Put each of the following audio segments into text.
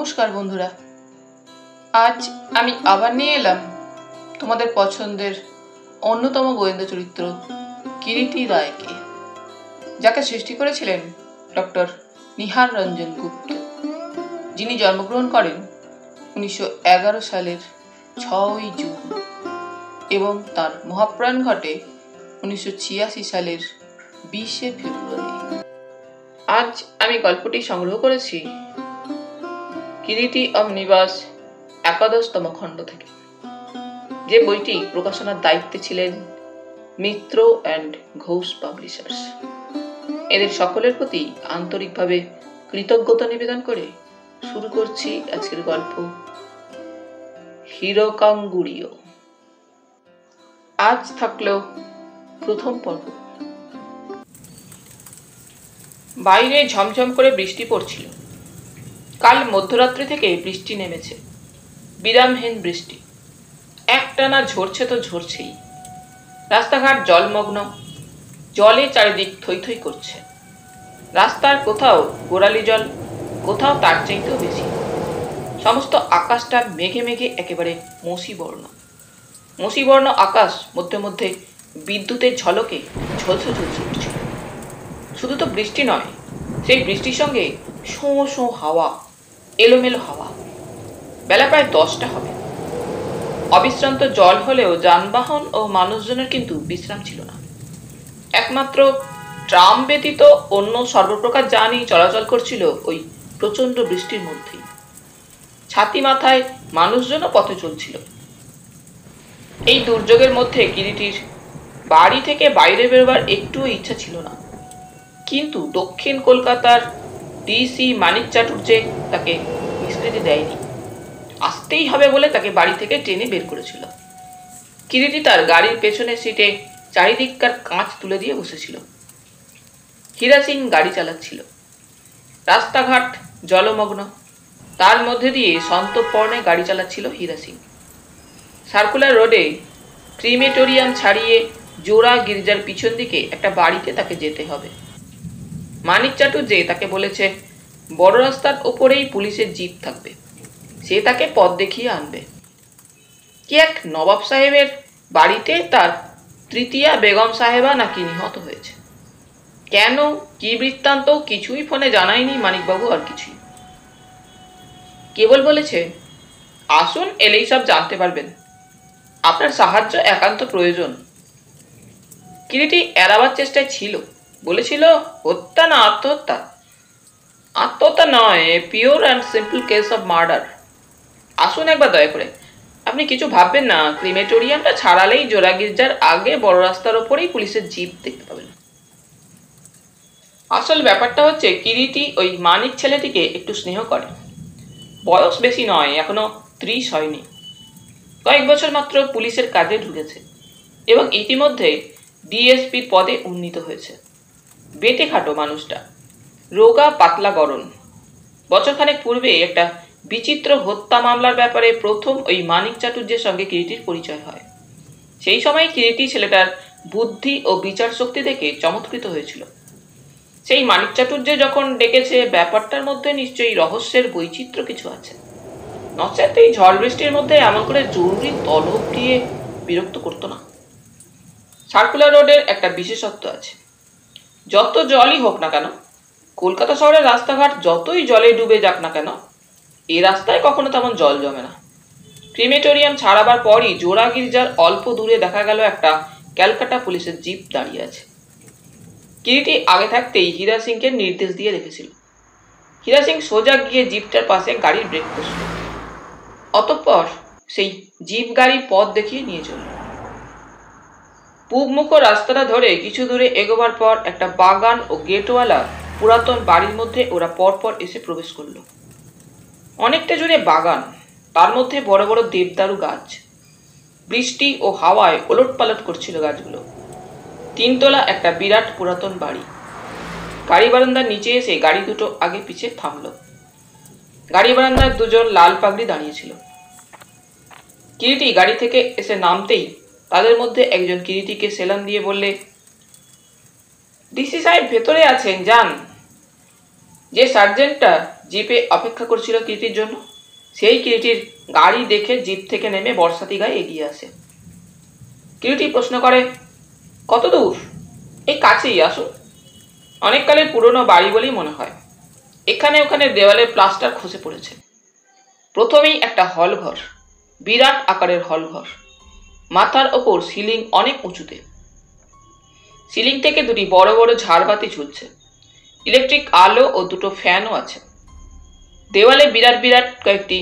নমস্কার বন্ধুরা, আজ আমি আবার নিয়ে এলাম তোমাদের পছন্দের অন্যতম গোয়েন্দা চরিত্র কিরিটি রায়কে, যাকে সৃষ্টি করেছিলেন ডক্টর নিহার রঞ্জন গুপ্ত, যিনি জন্মগ্রহণ করেন 1911 সালের 6ই জুন এবং তার মহাপ্রয়াণ ঘটে 1986 সালের 20শে ফেব্রুয়ারি। আজ আমি গল্পটি সংগ্রহ করেছি কিরিটি অমনিবাস 11তম খণ্ড থেকে, যে বইটি প্রকাশনার দায়িত্বে ছিলেন মিত্র অ্যান্ড ঘোষ পাবলিশার্স। এদের সকলের প্রতি আন্তরিকভাবে কৃতজ্ঞতা নিবেদন করে শুরু করছি আজকের গল্প হিরকাঙ্গুড়িও। আজ থাকলো প্রথম পর্ব। বাইরে ঝমঝম করে বৃষ্টি পড়ছিল। কাল মধ্যরাত্রি থেকে বৃষ্টি নেমেছে, বিরামহীন বৃষ্টি, একটানা ঝরছে তো ঝরছেই। রাস্তাঘাট জলমগ্ন, জলে চারিদিক থই থই করছে। রাস্তার কোথাও গোড়ালি জল, কোথাও তার চাইতেও বেশি। সমস্ত আকাশটা মেঘে মেঘে একেবারে মসিবর্ণ আকাশ মধ্যে মধ্যে বিদ্যুতের ঝলকে ঝলসে ঝলসে উঠছিল। শুধু তো বৃষ্টি নয়, সেই বৃষ্টির সঙ্গে শোঁ শোঁ হাওয়া, এলোমেলো হাওয়া। বেলা প্রায় 10টা হবে। অবিশ্রান্ত জল হলেও যানবাহন ও মানুষজনের কিন্তু বিশ্রাম ছিল না। একমাত্র ট্রাম ব্যতীত অন্য সর্বপ্রকার যানই চলাচল করছিল ওই প্রচন্ড বৃষ্টির মধ্যেই। ছাতি মাথায় মানুষজনও পথে চলছিল। এই দুর্যোগের মধ্যে কিরিটির বাড়ি থেকে বাইরে বেরোবার একটুও ইচ্ছা ছিল না, কিন্তু দক্ষিণ কলকাতার ডিসি মানিক চাটুর্যে তাকে নিষ্কৃতি দেয়নি। আসতেই হবে বলে তাকে বাড়ি থেকে টেনে বের করেছিল। কিরিটি তার গাড়ির পেছনের সিটে চারিদিককার কাঁচ তুলে দিয়ে বসেছিল। হীরা সিং গাড়ি চালাচ্ছিল। রাস্তাঘাট জলমগ্ন, তার মধ্যে দিয়ে সন্তর্পণে গাড়ি চালাচ্ছিল হীরা সিং। সার্কুলার রোডে ক্রিমেটোরিয়াম ছাড়িয়ে জোড়া গির্জার পিছন দিকে একটা বাড়িতে তাকে যেতে হবে। মানিক চাটুর্যে তাকে বলেছে বড় রাস্তার ওপরেই পুলিশের জিপ থাকবে, সে তাকে পথ দেখিয়ে আনবে। কি এক নবাব সাহেবের বাড়িতে তার তৃতীয়া বেগম সাহেবা নাকি নিহত হয়েছে। কেন, কি বৃত্তান্ত কিছুই ফোনে জানায়নি মানিকবাবু, আর কিছুই। কেবল বলেছে আসুন, এলেই সব জানতে পারবেন, আপনার সাহায্য একান্ত প্রয়োজন। কিরিটি এড়াবার চেষ্টায় ছিল, বলেছিল হত্যা না আত্মহত্যা। আত্মহত্যা নয়, pure and simple case of murder. আসুন একবার দয়া করে, আপনি কিছু ভাববেন না। ক্রিমেটোরিয়ামটা ছাড়ালেই জোড়া গির্জার আগে বড় রাস্তার ওপরেই পুলিশের জিপ দেখতে পাবেন। আসল ব্যাপারটা হচ্ছে কিরিটি ওই মানিক ছেলেটিকে একটু স্নেহ করে। বয়স বেশি নয়, এখনো 30 হয়নি। কয়েক বছর মাত্র পুলিশের কাজে ঢুকেছে এবং ইতিমধ্যে ডিএসপির পদে উন্নীত হয়েছে। বেটে খাটো মানুষটা, রোগা পাতলা গড়ন। বছরখানেক পূর্বে একটা বিচিত্র হত্যা মামলার ব্যাপারে প্রথম ওই মানিক চাটুর্যের সঙ্গে কিরিটির পরিচয় হয়। সেই সময় কিরিটি ছেলেটার বুদ্ধি ও বিচার শক্তি দেখে চমৎকৃত হয়েছিল। সেই মানিক চাটুর্য যখন ডেকেছে, ব্যাপারটার মধ্যে নিশ্চয়ই রহস্যের বৈচিত্র্য কিছু আছে। নচেত এই ঝড় বৃষ্টির মধ্যে এমন করে জরুরি তলব দিয়ে বিরক্ত করতো না। সার্কুলার রোডের একটা বিশেষত্ব আছে, যত জলই হোক না কেন, কলকাতা শহরের রাস্তাঘাট যতই জলে ডুবে যাক না কেন, এই রাস্তায় কখনো তেমন জল জমে না। ক্রিমেটোরিয়াম ছাড়াবার পরই জোড়া গির্জার অল্প দূরে দেখা গেল একটা ক্যালকাটা পুলিশের জিপ দাঁড়িয়ে আছে। কিরিটি আগে থাকতেই হীরা সিংকে নির্দেশ দিয়ে রেখেছিল। হীরা সিং সোজা গিয়ে জিপটার পাশে গাড়ির ব্রেক কষল। অতঃপর সেই জিপ গাড়ি পথ দেখিয়ে নিয়ে চলল। পূবমুখ রাস্তাটা ধরে কিছু দূরে এগোবার পর একটা বাগান ও গেটওয়ালা পুরাতন বাড়ির মধ্যে ওরা পরপর এসে প্রবেশ করলো। অনেকটা জুড়ে বাগান, তার মধ্যে বড় বড় দেবদারু গাছ। বৃষ্টি ও হাওয়ায় ওলট পালট করছিল গাছগুলো। 3 তলা একটা বিরাট পুরাতন বাড়ি। গাড়ি বারান্দার নিচে এসে গাড়ি দুটো আগে পিছে থামলো। গাড়ি বারান্দায় দুজন লাল পাগড়ি দাঁড়িয়েছিল। কিরিটি গাড়ি থেকে এসে নামতেই তাদের মধ্যে একজন কিরিটিকে সেলাম দিয়ে বললে, ডিসি সাহেব ভেতরে আছেন, যান। যে সার্জেন্টটা জিপে অপেক্ষা করছিল কিরিটির জন্য। সেই কিরিটির গাড়ি দেখে জিপ থেকে নেমে বর্ষাতি গায়ে এগিয়ে আসে। কিরিটি প্রশ্ন করে, কত দূর? এই কাছেই, আসুন। অনেককালের পুরনো বাড়ি বলেই মনে হয়। এখানে ওখানে দেওয়ালের প্লাস্টার খসে পড়েছে। প্রথমেই একটা হল ঘর, বিরাট আকারের হল ঘর। মাথার ওপর সিলিং অনেক উঁচুতে। সিলিং থেকে দুটি বড় বড় ঝাড়বাতি ঝুলছে। ইলেকট্রিক আলো ও দুটো ফ্যানও আছে। দেওয়ালে বিরাট বিরাট কয়েকটি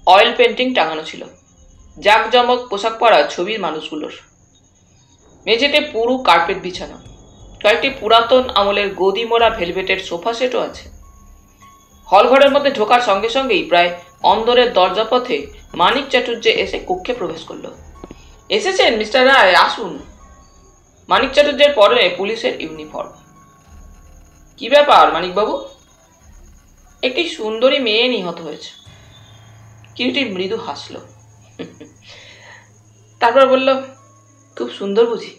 অয়েল পেন্টিং টাঙানো ছিল, জাঁকজমক পোশাক পরা ছবির মানুষগুলোর। মেঝেতে পুরু কার্পেট বিছানো। কয়েকটি পুরাতন আমলের গদি মোড়া ভেলভেটের সোফা সেটও আছে। হলঘরের মধ্যে ঢোকার সঙ্গে সঙ্গেই প্রায় অন্দরের দরজাপথে মানিক চাটুর্যে এসে কক্ষে প্রবেশ করল। এসেছেন মিস্টার রায়, আসুন। মানিক চাটুর্যের পরনে পুলিশের ইউনিফর্ম। কি ব্যাপার মানিকবাবু? একটি সুন্দরী মেয়ে নিহত হয়েছে। কিরিটি মৃদু হাসল, তারপর বলল, খুব সুন্দর বুঝি?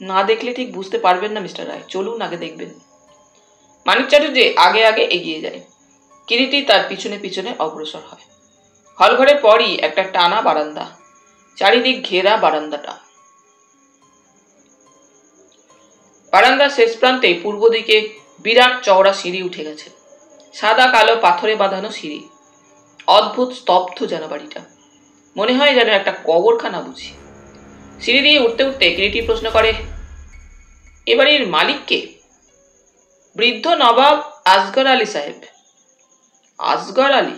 না দেখলে ঠিক বুঝতে পারবেন না মিস্টার রায়, চলুন আগে দেখবেন। মানিক চাটুর্যে আগে আগে এগিয়ে যায়। কিরিটি তার পিছনে পিছনে অগ্রসর হয়। হলঘরের পরই একটা টানা বারান্দা, চারিদিক ঘেরা বারান্দাটা। বারান্দার শেষ প্রান্তে পূর্ব দিকে বিরাট চওড়া সিঁড়ি উঠে গেছে। সাদা কালো পাথরে বাঁধানো সিঁড়ি। অদ্ভুত স্তব্ধ যেন বাড়িটা, মনে হয় যেন একটা কবরখানা বুঝি। সিঁড়ি দিয়ে উঠতে উঠতে কিরিটি প্রশ্ন করে, এ বাড়ির মালিক কে? বৃদ্ধ নবাব আসগর আলী সাহেব। আসগর আলী?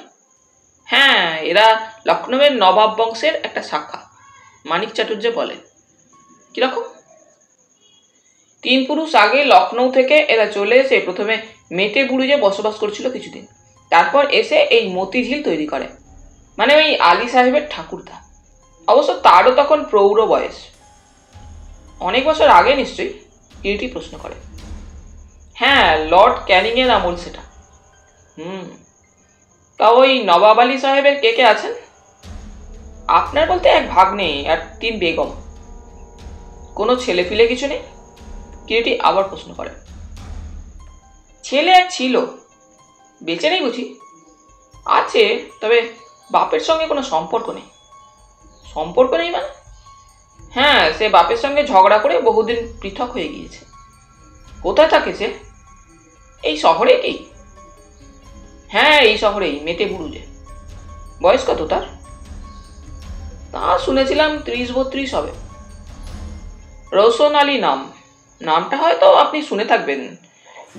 হ্যাঁ, এরা লখনৌয়ের নবাব বংশের একটা শাখা, মানিক চাটুর্য বলে। কিরকম? 3 পুরুষ আগে লখনৌ থেকে এরা চলে এসে প্রথমে মেটে বুরুজে বসবাস করছিল কিছুদিন, তারপর এসে এই মতিঝিল তৈরি করে। মানে ওই আলী সাহেবের ঠাকুরদা। অবশ্য তারও তখন প্রৌঢ় বয়স। অনেক বছর আগে নিশ্চয়ই? কিরিটি প্রশ্ন করে। হ্যাঁ, লর্ড ক্যানিং এর আমল সেটা। তা ওই নবাব আলী সাহেবের কে কে আছেন? আপনার বলতে এক ভাগ্নে আর 3 বেগম। কোনো ছেলে ফিলে কিছু নেই? কিরিটি আবার প্রশ্ন করে। ছেলে এক ছিল, বেঁচে নেই বুঝি? আছে, তবে বাপের সঙ্গে কোনো সম্পর্ক নেই। সম্পর্ক নেই মানে? হ্যাঁ, সে বাপের সঙ্গে ঝগড়া করে বহুদিন পৃথক হয়ে গিয়েছে। কোথায় থাকে সে? এই শহরে কি? হ্যাঁ, এই শহরেই, মেটে বুরুজে। বয়স কত তার? তা শুনেছিলাম 30-32 হবে। রোশন আলী নাম। নামটা হয়তো আপনি শুনে থাকবেন,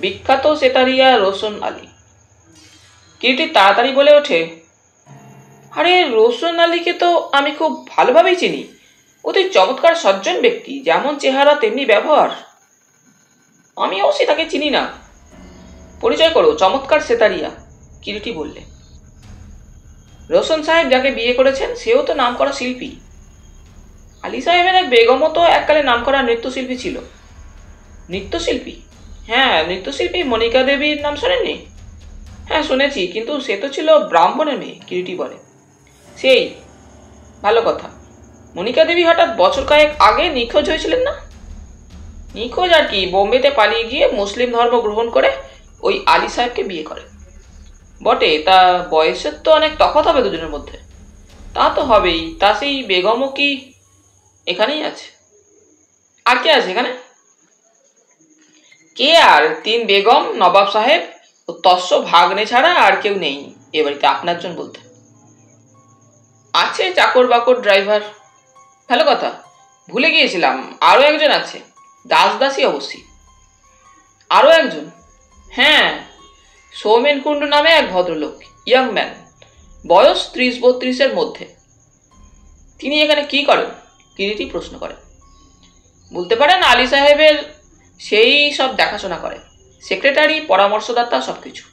বিখ্যাত সেতারিয়া রোশন আলী। কিরিটি তাড়াতাড়ি বলে ওঠে, আরে রোশন আলীকে তো আমি খুব ভালোভাবেই চিনি। অতি চমৎকার সজ্জন ব্যক্তি, যেমন চেহারা তেমনি ব্যবহার। আমি অবশ্যই তাকে চিনি না। পরিচয় করো, চমৎকার সেতারিয়া, কিরিটি বললে। রোশন সাহেব যাকে বিয়ে করেছেন সেও তো নামকরা শিল্পী। আলী সাহেবের এক বেগমও তো এককালে নামকরা নৃত্যশিল্পী ছিল। নৃত্যশিল্পী? হ্যাঁ, নৃত্যশিল্পী মনিকা দেবীর নাম শোনেননি? হ্যাঁ শুনেছি, কিন্তু সে তো ছিল ব্রাহ্মণের মেয়ে, কিরিটি বলে। সেই ভালো কথা। মনিকা দেবী হঠাৎ বছর কয়েক আগে নিখোঁজ হয়েছিলেন না? নিখোঁজ আর কি, বোম্বেতে পালিয়ে গিয়ে মুসলিম ধর্ম গ্রহণ করে ওই আলী সাহেবকে বিয়ে করে। বটে, তা বয়সের তো অনেক তফাৎ হবে দুজনের মধ্যে। তা তো হবেই। তা সেই বেগমও কি এখানেই আছে? আর কে আছে এখানে? কে আর? 3 বেগম, নবাব সাহেব ও তস্য ভাগ্নে ছাড়া আর কেউ নেই এ বাড়িতে আপনার জন বলতে। আছে চাকর বাকর, ড্রাইভার। ভালো কথা, ভুলে গিয়েছিলাম, আরো একজন আছে, দাস দাসী অবশ্যই। আরো একজন? হ্যাঁ, সৌমেন কুণ্ডু নামে এক ভদ্রলোক, ইয়াং ম্যান, বয়স 30-32 মধ্যে। তিনি এখানে কি করেন? কিরিটি প্রশ্ন করে। বলতে পারেন আলী সাহেবের সেই সব দেখাশোনা করে, সেক্রেটারি, পরামর্শদাতা, সবকিছু।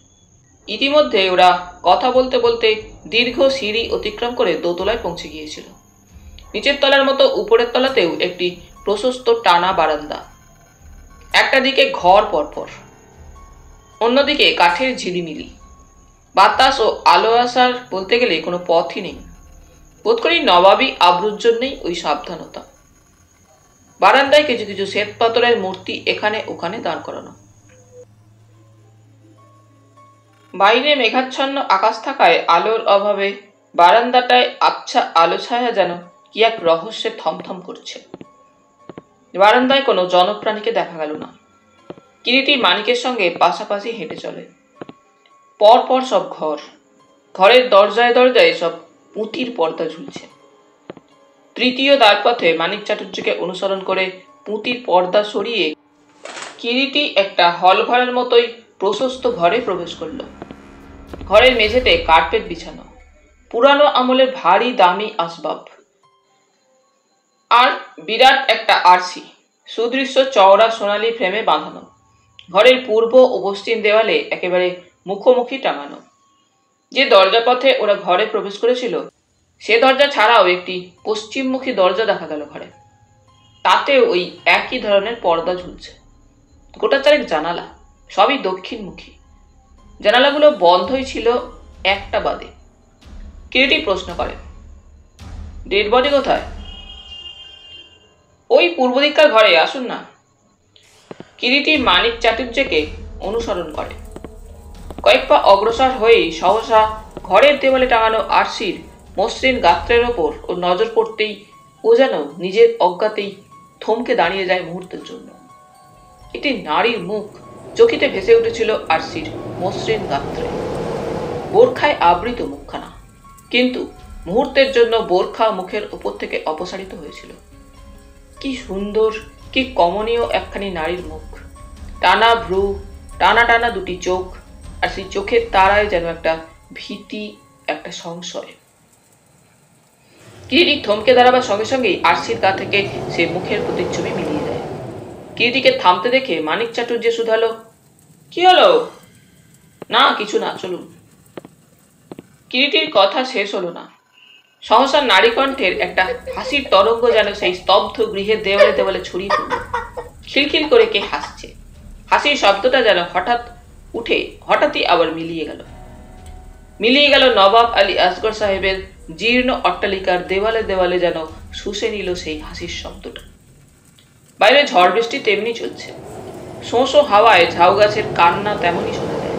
ইতিমধ্যে ওরা কথা বলতে বলতে দীর্ঘ সিঁড়ি অতিক্রম করে দোতলায় পৌঁছে গিয়েছিল। নিচের তলার মতো উপরের তলাতেও একটি প্রশস্ত টানা বারান্দা। একটা দিকে ঘর পরপর, অন্যদিকে কাঠের ঝিলিমিলি। বাতাস ও আলো আসার বলতে গেলে কোনো পথই নেই। বোধ করি নবাবী আব্রুর জন্যই ওই সাবধানতা। বারান্দায় কিছু কিছু শ্বেত পাথরের মূর্তি এখানে ওখানে দাঁড় করানো। বাইরে মেঘাচ্ছন্ন আকাশ থাকায় আলোর অভাবে বারান্দাটায় আবছা আলো ছায়া যেন কি এক রহস্যে থমথম করছে। বারান্দায় কোনো জনপ্রাণীকে দেখা গেল না। কিরিটি মানিকের সঙ্গে পাশাপাশি হেঁটে চলে। পরপর সব ঘরের দরজায় দরজায় সব পুঁতির পর্দা ঝুলছে। তৃতীয় দ্বারপথে মানিক চাটুর্যকে অনুসরণ করে পুঁতির পর্দা সরিয়ে কিরিটি একটা হল ঘরের মতোই প্রশস্ত ঘরে প্রবেশ করল। ঘরের মেঝেতে কার্পেট বিছানো, পুরানো আমলের ভারী দামি আসবাব, আর বিরাট একটা আরসি সুদৃশ্য চওড়া সোনালী ফ্রেমে বাঁধানো। ঘরের পূর্ব ও পশ্চিম দেওয়ালে একেবারে মুখোমুখি টাঙানো। যে দরজাপথে ওরা ঘরে প্রবেশ করেছিল সে দরজা ছাড়াও একটি পশ্চিমমুখী দরজা দেখা গেল ঘরে। তাতে ওই একই ধরনের পর্দা ঝুলছে। গোটা চারেক জানালা, সবই দক্ষিণমুখী। জানালাগুলো বন্ধই ছিল একটা বাদে। কিরিটি প্রশ্ন করে, ডেড বডি কোথায়? ওই পূর্ব দিককার ঘরে, আসুন না। কিরিটি মানিক চাটুর্যকে অনুসরণ করে। কয়েক পা অগ্রসর হয়েই সহসা ঘরের দেওয়ালে টাঙানো আরসির মসৃণ গাত্রের ওপর ও নজর পড়তেই ও যেন নিজের অজ্ঞাতেই থমকে দাঁড়িয়ে যায় মুহূর্তের জন্য। একটি নারীর মুখ চকিতে ভেসে উঠেছিল আরসির মসৃণ গাত্রে। বোরখায় আবৃত মুখখানা, কিন্তু মুহূর্তের জন্য বোরখা মুখের উপর থেকে অপসারিত হয়েছিল। কি সুন্দর, কি কমনীয় একখানি নারীর মুখ। টানা ভ্রু, টানা টানা দুটি চোখ, আর সেই চোখের তারায় যেন একটা ভীতি, একটা সংশয়। কিরিটি থমকে দাঁড়াবার সঙ্গে সঙ্গেই আরসির গা থেকে সে মুখের প্রতিচ্ছবি মিলিয়ে দেয়। কিরিটিকে থামতে দেখে মানিক চাটুর্য শুধালো, কি হলো? না, কিছু না, চলুন। কিরিটির কথা শেষ হলো না। সহসা নারী কণ্ঠের একটা হাসির তরঙ্গ যেন সেই স্তব্ধ গৃহের দেওয়ালে দেওয়ালে ছড়িয়ে পড়ল। খিলখিল করে কে হাসছে। হাসির শব্দটা যেন হঠাৎ উঠে হঠাৎই আবার মিলিয়ে গেল নবাব আলী আসগর সাহেবের জীর্ণ অট্টালিকার দেওয়ালে দেওয়ালে যেন শুষে নিল সেই হাসির শব্দটা। বাইরে ঝড় বৃষ্টি তেমনি চলছে। শোঁ শোঁ হাওয়ায় ঝাউ গাছের কান্না তেমনই শোনা যায়।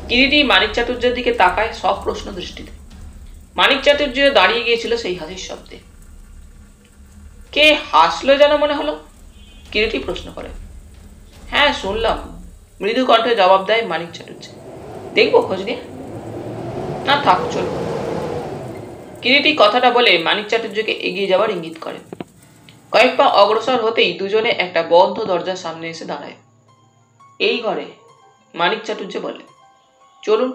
কিরিটি মানিক চাটুর্যের দিকে তাকায় সব প্রশ্ন দৃষ্টিতে। মানিক চাটুর্য দাঁড়িয়ে গিয়েছিল সেই হাসির শব্দে। কে হাসলো যেন মনে হলো? কিরিটি প্রশ্ন করে। হ্যাঁ, শুনলাম, মৃদু কণ্ঠে জবাব দেয় মানিক চাটুর্য। দেখবো খোঁজ নিয়ে? না, থাক, চল। কিরিটি কথাটা বলে মানিক চাটুর্যকে এগিয়ে যাওয়ার ইঙ্গিত করে। কয়েক পা অগ্রসর হতেই দুজনে একটা বন্ধ দরজার সামনে এসে দাঁড়ায়। এই ঘরে, মানিক চাটুর্য বলে। চলুন।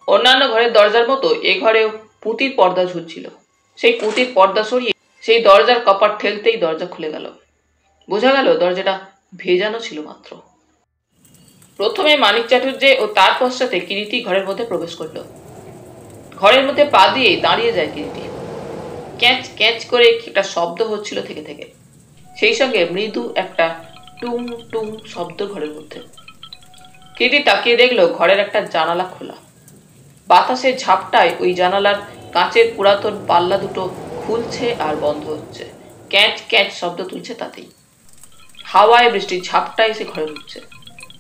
অন্যান্য ঘরের দরজার মতো এ ঘরেও পুঁতির পর্দা ঝুলছিল। সেই পুঁতির পর্দা সরিয়ে সেই দরজার কপাট ঠেলতেই দরজা খুলে গেল। বোঝা গেল দরজাটা ভেজানো ছিল মাত্র। প্রথমে মানিক চাটুর্য ও তার পশ্চাতে কিরিটি ঘরের মধ্যে প্রবেশ করল। ঘরের মধ্যে পা দিয়ে দাঁড়িয়ে যায় কিরিটি। ক্যাঁচ ক্যাঁচ করে একটা শব্দ হচ্ছিল থেকে থেকে। সেই সঙ্গে মৃদু একটা টুং টুং শব্দ ঘরের মধ্যে। কিরিটি তাকিয়ে দেখল ঘরের একটা জানালা খোলা। বাতাসের ঝাপটায় ওই জানালার কাঁচের পুরাতন পাল্লা দুটো খুলছে আর বন্ধ হচ্ছে। ক্যাঁচ ক্যাঁচ শব্দ তুলছে তাতেই। হাওয়ায় বৃষ্টির ঝাপটা এসে ঘরে ঢুকছে।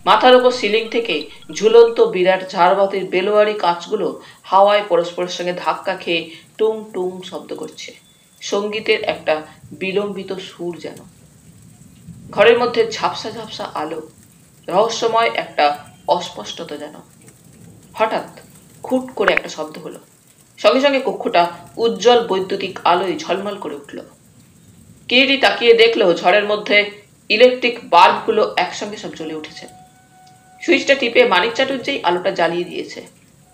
মাথার উপর সিলিং থেকে ঝুলন্ত বিরাট ঝাড়বাতির বেলোয়ারি কাঁচগুলো হাওয়ায় পরস্পরের সঙ্গে ধাক্কা খেয়ে টুং টুং শব্দ করছে। সঙ্গীতের একটা বিলম্বিত সুর যেন। ঘরের মধ্যে ঝাপসা ঝাপসা আলো, রহস্যময় একটা অস্পষ্টতা যেন। হঠাৎ খুট করে একটা শব্দ হলো। সঙ্গে সঙ্গে কক্ষটা উজ্জ্বল বৈদ্যুতিক আলোয় ঝলমল করে উঠল। কিরিটি তাকিয়ে দেখলো ঝড়ের মধ্যে ইলেকট্রিক বাল্বগুলো একসঙ্গে সব জ্বলে উঠেছে। সুইচটা টিপে মানিক চাটুর্যই আলোটা জ্বালিয়ে দিয়েছে।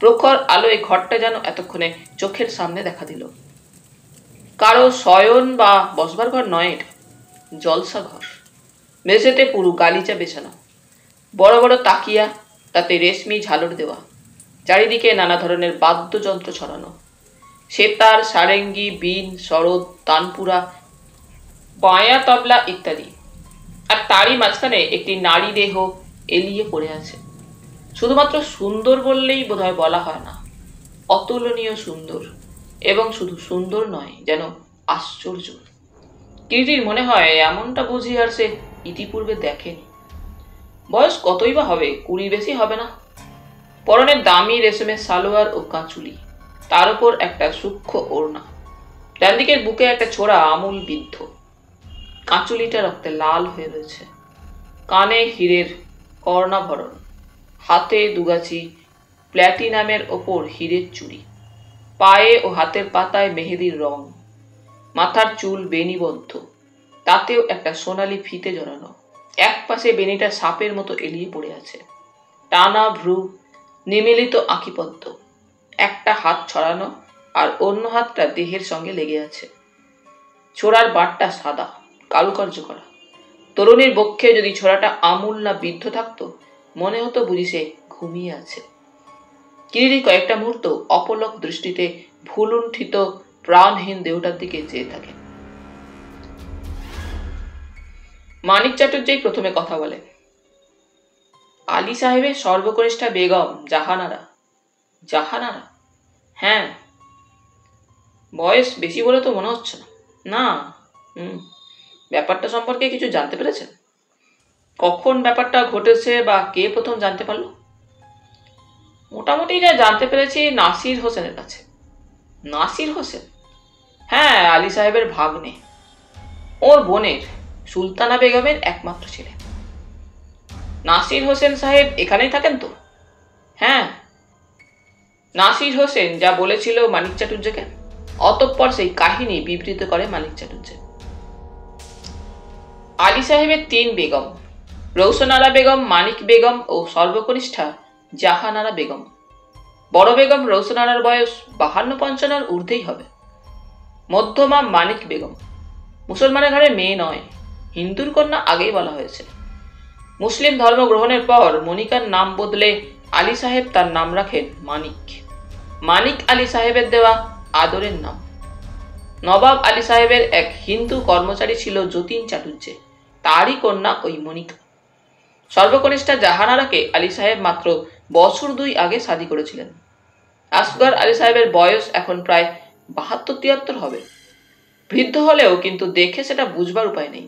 প্রখর আলোয় ঘরটা যেন এতক্ষণে চোখের সামনে দেখা দিল। কারো শয়ন বা বসবার ঘর নয়, এটা জলসা ঘর। মেঝেতে পুরো গালিচা বেছানো, বড় বড় তাকিয়া, তাতে রেশমি ঝালর দেওয়া, চারিদিকে নানা ধরনের বাদ্যযন্ত্র ছড়ানো, সেতার, সারেঙ্গি, বিন, সরোদ, তানপুরা, বায়া তবলা ইত্যাদি। আর তারই মাঝখানে একটি নারী দেহ এলিয়ে পড়ে আছে। শুধুমাত্র সুন্দর বললেই বোধহয় বলা হয় না, অতুলনীয় সুন্দর। এবং শুধু সুন্দর নয়, যেন আশ্চর্য। কিরিটির মনে হয় এমনটা বুঝি আর সে ইতিপূর্বে দেখেনি। বয়স কতই বা হবে, 20 বেশি হবে না। পরনে দামি রেশমের সালোয়ার ও কাঁচুলি, তার উপর একটা সূক্ষ্ম ওড়না। ডান দিকের বুকে একটা ছোড়া আমূল বিদ্ধ, কাঁচুলিটা রক্তে লাল হয়ে রয়েছে। কানে হীরের কর্ণাভরণ, হাতে দুগাছি প্ল্যাটিনামের ওপর হীরের চুড়ি, পায়ে ও হাতের পাতায় মেহেদির রং, মাথার চুল বেণীবদ্ধ, তাতেও একটা সোনালি ফিতে জড়ানো। এক পাশে বেণীটা সাপের মতো এলিয়ে পড়ে আছে। টানা ভ্রু, নিমিলিত আঁকিপদ্ম, একটা হাত ছড়ানো আর অন্য হাতটা দেহের সঙ্গে লেগে আছে। ছোড়ার বাটটা সাদা, কারুকার্য করা। তরুণীর বক্ষে যদি ছোড়াটা আমূল না বিদ্ধ থাকতো, মনে হতো বুঝি সে ঘুমিয়ে আছে। কিরিটি কয়েকটা মুহূর্ত অপলক দৃষ্টিতে ভুলুণ্ঠিত প্রাণহীন দেহটার দিকে চেয়ে থাকে। মানিক চাটুর্যেই প্রথমে কথা বলে। আলী সাহেবের সর্বকনিষ্ঠা বেগম জাহানারা। জাহানারা? হ্যাঁ। বয়স বেশি বলে তো মনে হচ্ছে না। না। ব্যাপারটা সম্পর্কে কিছু জানতে পেরেছেন? কখন ব্যাপারটা ঘটেছে বা কে প্রথম জানতে পারলো? মোটামুটি যা জানতে পেরেছি নাসির হোসেনের কাছে। নাসির হোসেন? হ্যাঁ, আলী সাহেবের ভাগ্নে, ওর বোনের সুলতানা বেগমের একমাত্র ছেলে। নাসির হোসেন সাহেব এখানেই থাকেন তো? হ্যাঁ। নাসির হোসেন যা বলেছিল মানিক চাটুর্যকে, অতঃপর সেই কাহিনী বিবৃত করে মানিক চাটুর্য। আলী সাহেবের 3 বেগম, রৌশনারা বেগম, মানিক বেগম ও সর্বকনিষ্ঠা জাহানারা বেগম। বড় বেগম রৌশনারার বয়স 52-55 ঊর্ধ্বেই হবে। মধ্যমা মানিক বেগম, মুসলমানের ঘরে মেয়ে নয়, হিন্দুর কন্যা আগেই বলা হয়েছে। মুসলিম ধর্ম গ্রহণের পর মনিকার নাম বদলে আলী সাহেব তার নাম রাখেন মানিক। মানিক আলী সাহেবের দেওয়া আদরের নাম। নবাব আলী সাহেবের এক হিন্দু কর্মচারী ছিল যতীন চাটুর্যে, তারই কন্যা ওই মনিকা। সর্বকনিষ্ঠা জাহানারাকে আলী সাহেব মাত্র বছর 2 আগে শাদী করেছিলেন। আসগর আলী সাহেবের বয়স এখন প্রায় 72-73 হবে। বৃদ্ধ হলেও কিন্তু দেখে সেটা বুঝবার উপায় নেই।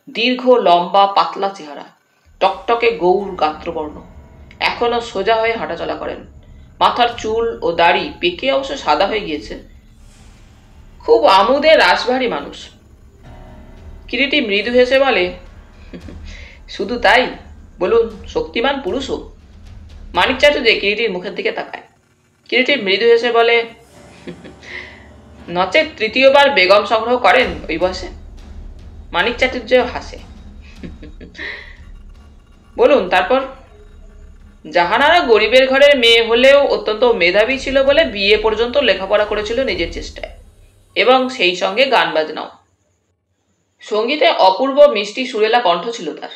দীর্ঘ লম্বা পাতলা চেহারা, টকটকে গৌর গাত্রবর্ণ, এখনো সোজা হয়ে হাঁটাচলা করেন। মাথার চুল ও দাড়ি পেকে অবশ্য সাদা হয়ে গিয়েছে। খুব আমোদে রাশভারী মানুষ। কিরিটি মৃদু হেসে বলে, শুধু তাই, বলুন শক্তিমান পুরুষও? মানিক চাটুর্যে কিরিটির মুখের দিকে তাকায়। কিরিটি মৃদু হেসে বলে, নচেত 3য়-বার বেগম সংগ্রহ করেন ওই বয়সে? মানিক চাটুর্য হাসে। বলুন তারপর? জাহানারা গরিবের ঘরের মেয়ে হলেও অত্যন্ত মেধাবী ছিল বলে বিয়ে পর্যন্ত লেখাপড়া করেছিল নিজের চেষ্টায়, এবং সেই সঙ্গে গান বাজনাও। সঙ্গীতে অপূর্ব মিষ্টি সুরেলা কণ্ঠ ছিল তার।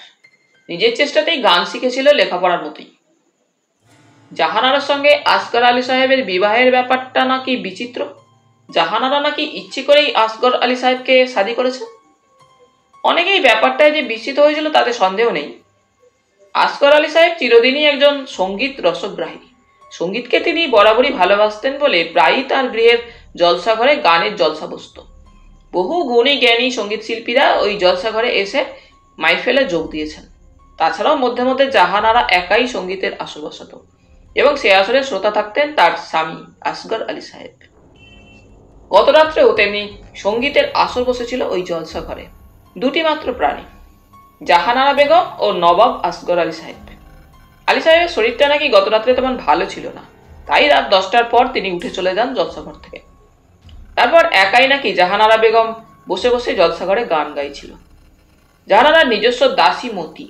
নিজের চেষ্টাতেই গান শিখেছিল লেখাপড়ার মতোই। জাহানারার সঙ্গে আসগর আলী সাহেবের বিবাহের ব্যাপারটা নাকি বিচিত্র। জাহানারা নাকি ইচ্ছে করেই আসগর আলী সাহেবকে শাদী করেছে। অনেকেই ব্যাপারটায় যে বিস্মিত হয়েছিল তাতে সন্দেহ নেই। আসগর আলী সাহেব চিরদিনই একজন সঙ্গীত রসগ্রাহী। সঙ্গীতকে তিনি বরাবরই ভালোবাসতেন বলে প্রায়ই তার গৃহের জলসাঘরে গানের জলসা বসত। বহু গুণী জ্ঞানী সঙ্গীত শিল্পীরা ওই জলসাঘরে এসে মাইফেলে যোগ দিয়েছেন। তাছাড়াও মধ্যে মধ্যে জাহানারা একাই সঙ্গীতের আসর বসাত, এবং সে আসরে শ্রোতা থাকতেন তার স্বামী আসগর আলী সাহেব। গত রাত্রেও তেমনি সঙ্গীতের আসর বসেছিল ওই জলসা ঘরে। 2টি মাত্র প্রাণী, জাহানারা বেগম ও নবাব আসগর আলী সাহেব। আলী সাহেবের শরীরটা নাকি গত রাত্রে তেমন ভালো ছিল না, তাই রাত 10টার পর তিনি উঠে চলে যান জলসাঘর থেকে। তারপর একাই নাকি জাহানারা বেগম বসে বসে জলসাঘরে গান গাইছিল। জাহানারার নিজস্ব দাসী মতি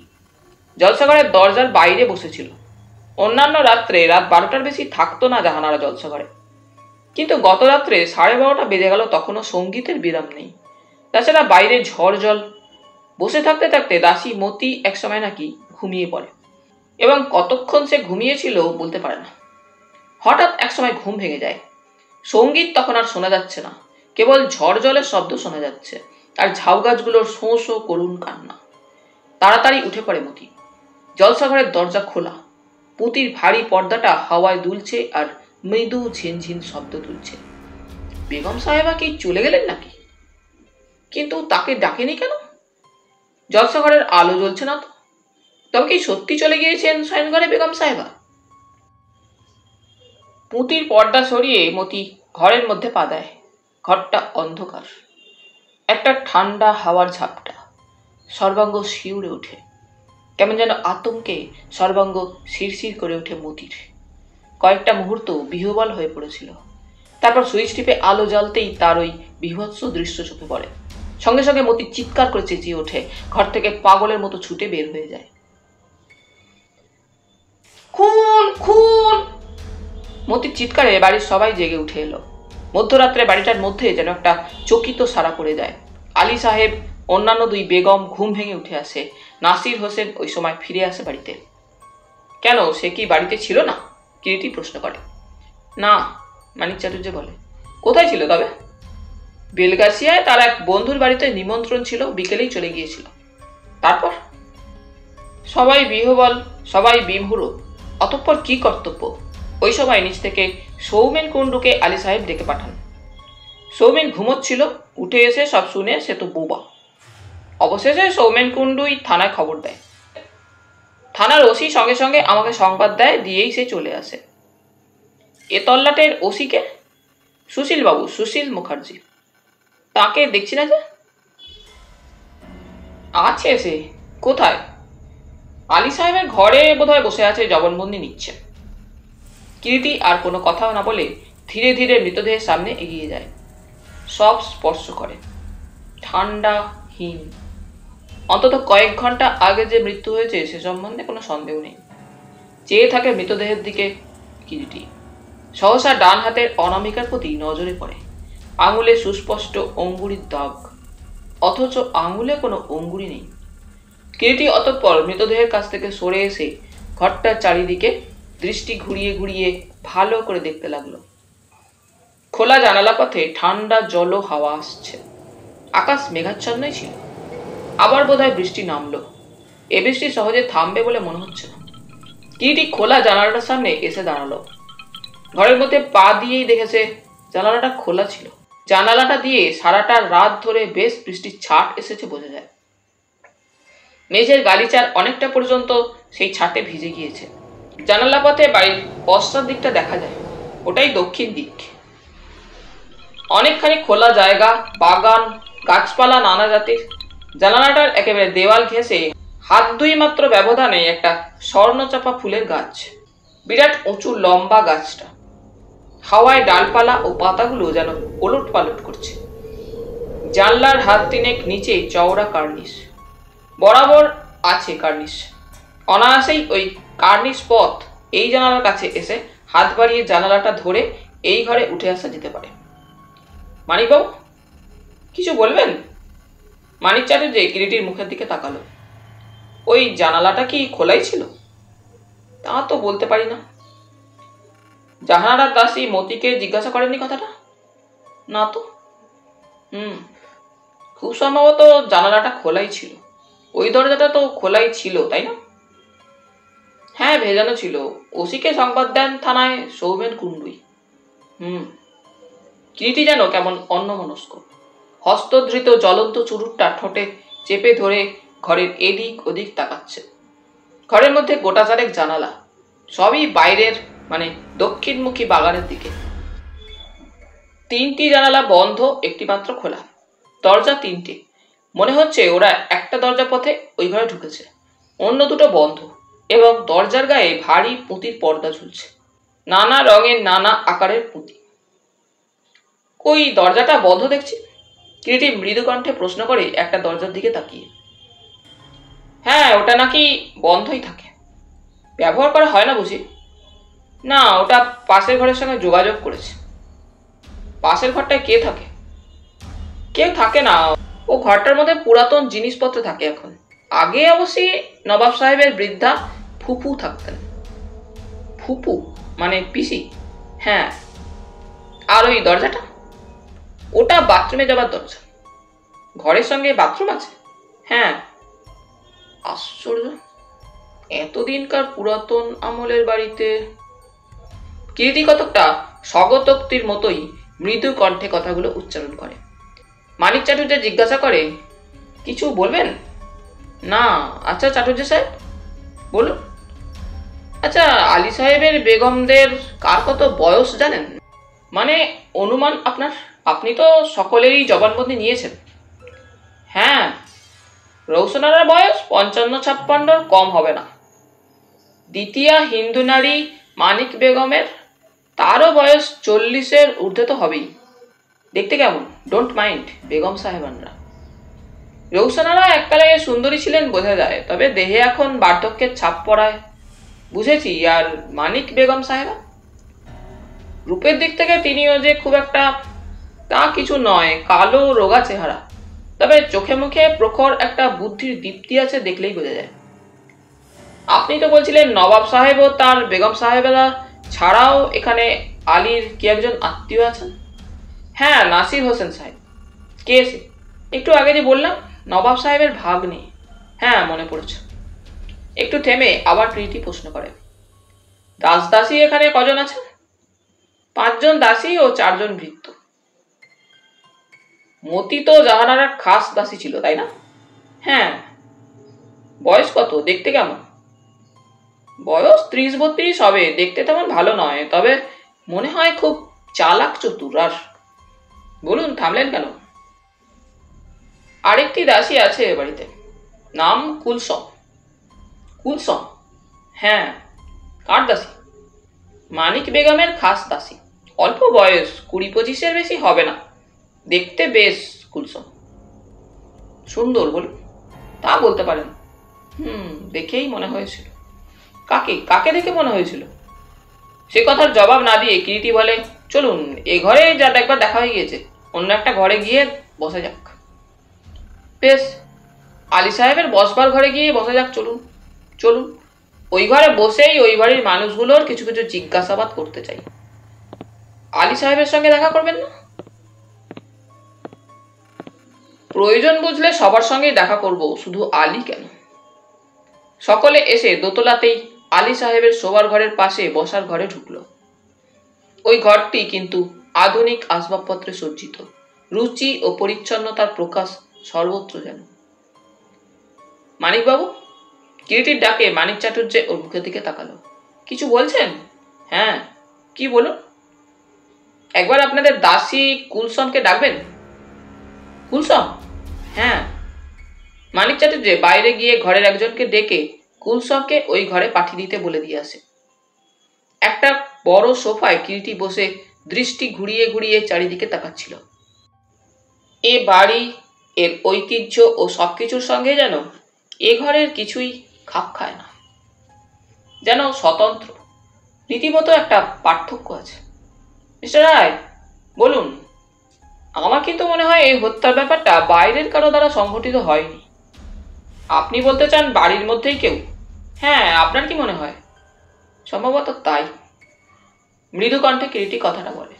জলসাঘরের দরজার বাইরে বসেছিল। অন্যান্য রাত্রে রাত 12টার বেশি থাকতো না জাহানারা জলসাঘরে, কিন্তু গত রাত্রে 12:30 বেজে গেল, তখনও সঙ্গীতের বিরাম নেই। তাছাড়া বাইরে ঝড় জল। বসে থাকতে থাকতে দাসী মতি একসময় নাকি ঘুমিয়ে পড়ে, এবং কতক্ষণ সে ঘুমিয়েছিল বলতে পারে না। হঠাৎ একসময় ঘুম ভেঙে যায়। সঙ্গীত তখন আর শোনা যাচ্ছে না, কেবল ঝড় জলের শব্দ শোনা যাচ্ছে আর ঝাউ গাছগুলোর শোঁ শোঁ করুণ কান্না। তাড়াতাড়ি উঠে পড়ে মতি। জলসাঘরের দরজা খোলা, পুঁতির ভারী পর্দাটা হাওয়ায় দুলছে আর মৃদু ঝিনঝিন শব্দ তুলছে। বেগম সাহেবা কি চলে গেলেন নাকি? কিন্তু তাকে ডাকেনি কেন? জলসাঘরের আলো জ্বলছে না তো। তবে কি সত্যি চলে গিয়েছেন শয়নঘরে বেগম সাহেবা? পুঁতির পর্দা সরিয়ে মতি ঘরের মধ্যে পা দেয়। ঘরটা অন্ধকার। একটা ঠান্ডা হাওয়ার ঝাপটা। সর্বাঙ্গ শিউরে ওঠে। কেমন যেন আতঙ্কে সর্বাঙ্গ শিরশির করে ওঠে মতির। কয়েকটা মুহূর্ত বিহ্বল হয়ে পড়েছিল। তারপর সুইচ টিপে আলো জ্বলতেই তার ওই বিভৎস দৃশ্য চোখে পড়ে। সঙ্গে সঙ্গে মতি চিৎকার করে চেঁচিয়ে ওঠে। ঘর থেকে পাগলের মতো ছুটে বের হয়ে যায়। খুন খুন! মতির চিৎকারে বাড়ির সবাই জেগে উঠে এলো। মধ্যরাত্রে বাড়িটার মধ্যে যেন একটা চকিত সারা পড়ে যায়। আলী সাহেব, অন্যান্য দুই বেগম ঘুম ভেঙে উঠে আসে। নাসির হোসেন ওই সময় ফিরে আসে বাড়িতে। কেন, সে কি বাড়িতে ছিল না? কিরিটি প্রশ্ন করে। না, মানিক চাটুর্যে বলে। কোথায় ছিল তবে? বেলগাছিয়ায় তার এক বন্ধুর বাড়িতে নিমন্ত্রণ ছিল, বিকেলেই চলে গিয়েছিল। তারপর? সবাই বিহ্বল, সবাই বিমহুড়ো। অতঃপর কি কর্তব্য? ওই সময় নিচ থেকে সৌমেন কুণ্ডুকে আলী সাহেব ডেকে পাঠান। সৌমেন ঘুমোচ্ছিল, উঠে এসে সব শুনে সে তো বোবা। অবশেষে সৌমেন কুণ্ডুই থানায় খবর দেয়। থানার ওসি সঙ্গে সঙ্গে আমাকে সংবাদ দেয়, দিয়েই সে চলে আসে। এ তল্লাটের ওসিকে? সুশীল বাবু, সুশীল মুখার্জি। তাকে দেখছি না যে। আছে সে। কোথায়? আলী সাহেবের ঘরে বোধহয় বসে আছে, জবানবন্দি নিচ্ছে। কিরিটি আর কোনো কথাও না বলে ধীরে ধীরে মৃতদেহের সামনে এগিয়ে যায়। সব স্পর্শ করে। ঠান্ডা, হিম। অন্তত কয়েক ঘন্টা আগে যে মৃত্যু হয়েছে সে সম্বন্ধে কোনো সন্দেহ নেই। চেয়ে থাকে মৃতদেহের দিকে কিরিটি। সহসা ডান হাতের অনামিকার প্রতি নজরে পড়ে। আঙুলে সুস্পষ্ট অঙ্গুরির দাগ, অথচ আঙুলে কোনো অঙ্গুরি নেই। কিরিটি অতঃপর মৃতদেহের কাছ থেকে সরে এসে ঘরটার চারিদিকে দৃষ্টি ঘুরিয়ে ঘুরিয়ে ভালো করে দেখতে লাগলো। খোলা জানালা পথে ঠান্ডা জল হাওয়া আসছে। আকাশ মেঘাচ্ছন্নই ছিল। আবার বোধহয় বৃষ্টি নামলো। এ বৃষ্টি সহজে থামবে বলে মনে হচ্ছে না। কিরিটি খোলা জানালাটার সামনে এসে দাঁড়ালো। ঘরের মধ্যে পা দিয়েই দেখেছে জানালাটা খোলা ছিল। জানালাটা দিয়ে সারাটা রাত ধরে বেশ বৃষ্টির ছাট এসেছে বোঝা যায়। মেঝের গালিচার অনেকটা পর্যন্ত সেই ছাটে ভিজে গিয়েছে। জানালা পথে বাড়ির পশ্চাৎ দিকটা দেখা যায়। ওটাই দক্ষিণ দিক। অনেকখানি খোলা জায়গা, বাগান, গাছপালা নানা জাতির। জানালাটার একেবারে দেওয়াল ঘেঁষে হাত দুই মাত্র ব্যবধানে একটা স্বর্ণচাপা ফুলের গাছ। বিরাট উঁচু লম্বা গাছটা। হাওয়ায় ডালপালা ও পাতাগুলো যেন ওলট পালট করছে। জানলার হাত তিনেক নিচে চওড়া কার্নিশ। বরাবর আছে কার্নিশ। অনায়াসেই ওই কার্নিশ পথ এই জানালার কাছে এসে হাত বাড়িয়ে জানালাটা ধরে এই ঘরে উঠে আসা যেতে পারে। মানিকবাবু, কিছু বলবেন? মানিক চাটুর্যে কিরিটির মুখের দিকে তাকালো। ওই জানালাটা কি খোলাই ছিল? তা তো বলতে পারি না। জাহানারার দাসী মতিকে জিজ্ঞাসা করেননি কথাটা? না তো। খুব সম্ভবত জানালাটা খোলাই ছিল। ওই দরজাটা তো খোলাই ছিল, তাই না? হ্যাঁ, ভেজানো ছিল। ওসিকে সংবাদ দেন থানায় সৌমেন কুণ্ডুই। কিরিটি যেন কেমন অন্যমনস্ক। হস্তধৃত জ্বলন্ত চুরুটটা ঠোঁটে চেপে ধরে ঘরের এদিক ওদিক তাকাচ্ছে। ঘরের মধ্যে গোটা চারেক জানালা, সবই বাইরের, মানে দক্ষিণমুখী বাগানের দিকে। 3টি জানালা বন্ধ, একটি মাত্র খোলা। দরজা 3টে। মনে হচ্ছে ওরা একটা দরজা পথে ওই ঘরে ঢুকেছে। অন্য দুটো বন্ধ এবং দরজার গায়ে ভারী পুঁতির পর্দা ঝুলছে। নানা রঙের, নানা আকারের পুঁতি। ওই দরজাটা বন্ধ দেখছি। কিরিটি মৃদু কণ্ঠে প্রশ্ন করে একটা দরজার দিকে তাকিয়ে। হ্যাঁ, ওটা নাকি বন্ধই থাকে। ব্যবহার করা হয় না বুঝি? না, ওটা পাশের ঘরের সঙ্গে যোগাযোগ করেছে। পাশের ঘরটায় কে থাকে? কেউ থাকে না। ও ঘরটার মধ্যে পুরাতন জিনিসপত্র থাকে এখন। আগে অবশ্যই নবাব সাহেবের বৃদ্ধা ফুপু থাকতেন। ফুপু মানে পিসি? হ্যাঁ। আর ওই দরজাটা? ওটা বাথরুমে যাবার দরজা। ঘরের সঙ্গে বাথরুম আছে? হ্যাঁ। আশ্চর্য, এতদিনকার পুরাতন আমলের বাড়িতে। কিরিটি কতকটা স্বগতোক্তির মতোই মৃদু কণ্ঠে কথাগুলো উচ্চারণ করে। মানিক চাটুর্যে জিজ্ঞাসা করে, কিছু বলবেন? না। আচ্ছা চাটুর্য সাহেব, বলুন। আচ্ছা, আলী সাহেবের বেগমদের কার কত বয়স জানেন? মানে অনুমান আপনার? আপনি তো সকলেরই জবানবন্দি নিয়েছেন। হ্যাঁ, রৌশনারার বয়স 55-56 কম হবে না। দ্বিতীয় হিন্দু নারী মানিক বেগমের, তারও বয়স 40-এর ঊর্ধ্বে তো হবেই। দেখতে কেমন? ডোন্ট মাইন্ড বেগম সাহেবানরা। রৌশনারা এককালে সুন্দরী ছিলেন বোঝা যায়, তবে দেহে এখন বার্ধক্যের ছাপ পড়ায়। বুঝেছি। আর মানিক বেগম সাহেবা? রূপের দিক থেকে তিনিও যে খুব একটা তা কিছু নয়, কালো রোগা চেহারা, তবে চোখে মুখে প্রখর একটা বুদ্ধির দীপ্তি আছে, দেখলেই বোঝা যায়। আপনি তো বলছিলেন নবাব সাহেব ও তার বেগম সাহেবেরা ছাড়াও এখানে আলীর কি একজন আত্মীয় আছেন? হ্যাঁ, নাসির হোসেন সাহেব। কে সে? একটু আগে যে বললাম, নবাব সাহেবের ভাগ্নে। হ্যাঁ, মনে পড়েছে। একটু থেমে আবার প্রীতি প্রশ্ন করে, দাস দাসী এখানে কজন আছেন? 5 জন দাসী ও 4 জন ভৃত্য। মতি তো জাহানারার খাস দাসী ছিল, তাই না? হ্যাঁ। বয়স কত? দেখতে কেমন? বয়স 30-32 হবে। দেখতে তেমন ভালো নয়, তবে মনে হয় খুব চালাক চতুর। আর বলুন, থামলেন কেন? আরেকটি দাসী আছে এ বাড়িতে, নাম কুলসম। কুলসম? হ্যাঁ। কার দাসী? মানিক বেগমের খাস দাসী। অল্প বয়স, 20-25-এর বেশি হবে না। দেখতে বেশ কুলসম। সুন্দর বলুন? তা বলতে পারেন। দেখেই মনে হয়েছিল। কাকে কাকে দেখে মনে হয়েছিল? সে কথার জবাব না দিয়ে কিরিটি বলে, চলুন, এ ঘরে যা একবার দেখা হয়ে গিয়েছে, অন্য একটা ঘরে গিয়ে বসা যাক। বেশ, আলী সাহেবের বসবার ঘরে গিয়ে বসা যাক। চলুন চলুন। ওই ঘরে বসেই ওই বাড়ির মানুষগুলোর কিছু কিছু জিজ্ঞাসাবাদ করতে চাই। আলী সাহেবের সঙ্গে দেখা করবেন না? প্রয়োজন বুঝলে সবার সঙ্গেই দেখা করব, শুধু আলী কেন? সকলে এসে দোতলাতেই আলী সাহেবের শোবার ঘরের পাশে বসার ঘরে ঢুকলো। ওই ঘরটি কিন্তু আধুনিক আসবাবপত্রে সজ্জিত, রুচি ও পরিচ্ছন্নতার প্রকাশ সর্বত্র যেন। মানিকবাবু? কিরিটির ডাকে মানিক চাটুর্যে ওর মুখের দিকে তাকালো। কিছু বলছেন? হ্যাঁ। কি বলুন? একবার আপনাদের দাসী কুলসমকে ডাকবেন। কুলসম? হ্যাঁ। মানিক চাটুর্যে বাইরে গিয়ে ঘরের একজনকে ডেকে কুলসমকে ওই ঘরে পাঠিয়ে দিতে বলে দিয়ে আসে। একটা বড় সোফায় কিরিটি বসে দৃষ্টি ঘুরিয়ে ঘুরিয়ে চারিদিকে তাকাচ্ছিল। এ বাড়ি, এর ঐতিহ্য ও সবকিছুর সঙ্গে যেন এ ঘরের কিছুই খাপ খায় না, যেন স্বতন্ত্র। রীতিমতো একটা পার্থক্য আছে। মিস্টার রায়, বলুন। আমার কিন্তু মনে হয় এই হত্যার ব্যাপারটা বাইরের কারো দ্বারা সংঘটিত হয়নি। আপনি বলতে চান বাড়ির মধ্যেই কেউ? হ্যাঁ, আপনার কি মনে হয়? সম্ভবত তাই। মৃদু কণ্ঠে কিরিটি কথাটা বলে।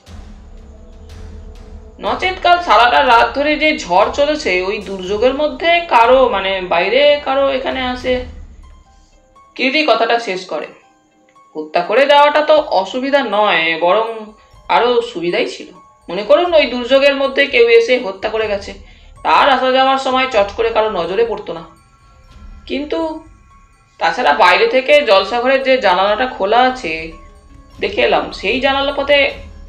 নচেত কাল সারাটা রাত ধরে যে ঝড় চলেছে, ওই দুর্যোগের মধ্যে কারো, বাইরে কারো এখানে আসে। কিরিটি কথাটা শেষ করে। হত্যা করে দেওয়াটা তো অসুবিধা নয়, বরং আরো সুবিধাই ছিল। মনে করুন ওই দুর্যোগের মধ্যে কেউ এসে হত্যা করে গেছে, তার আসা যাওয়ার সময় চট করে কারো নজরে পড়তো না। কিন্তু তাছাড়া বাইরে থেকে জলসাঘরের যে জানালাটা খোলা আছে দেখে এলাম, সেই জানালা পথে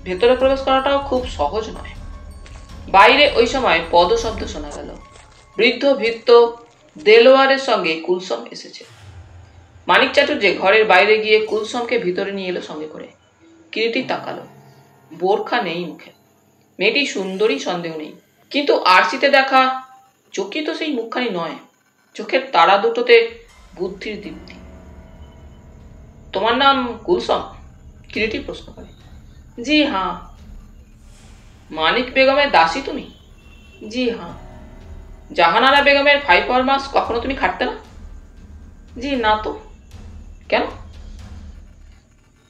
ভেতরে প্রবেশ করাটাও খুব সহজ নয়। বাইরে ওই সময় পদশব্দ শোনা গেল। বৃদ্ধ ভৃত্য দেলোয়ারের সঙ্গে কুলসম এসেছে। মানিক চাটুর্যে ঘরের বাইরে গিয়ে কুলসমকে ভিতরে নিয়ে এলো সঙ্গে করে। কিরিটি তাকালো। বোরখা নেই মুখে। মেয়েটি সুন্দরী, সন্দেহ নেই, কিন্তু আরসিতে দেখা চোখই তো সেই মুখখানি নয়। চোখের তারা দুটোতে বুদ্ধির দীপ্তি। তোমার নাম কুলসম? কিরিটি প্রশ্ন করে। জি হ্যাঁ। মানিক বেগমের দাসী তুমি? জি হ্যাঁ। জাহানারা বেগমের 5 মাস কখনো তুমি খাটতে না? জি না তো। কেন?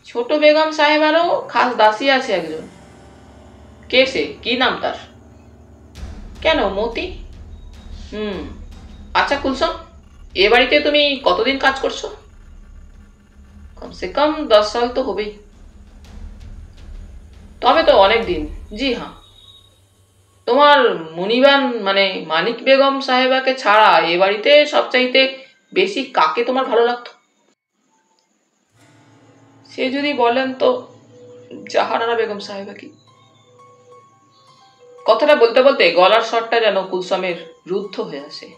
ছোট বেগম সাহেবারও খাস দাসী আছে একজন। কে সে? কি নাম তার? কেন, মতি? আচ্ছা কুলসম, এ বাড়িতে তুমি কতদিন কাজ করছো? কমসে কম 10 সাল তো হবেই। তবে তো অনেক দিন। জি হ্যাঁ। তোমার মুনিবান মানিক বেগম সাহেবাকে ছাড়া এ বাড়িতে সবচাইতে বেশি কাকে তোমার ভালো লাগতো? সে যদি বলেন তো জাহানারা বেগম সাহেবা কি? কথাটা বলতে বলতে গলার স্বরটা যেন কুলসমের রুদ্ধ হয়ে আসে।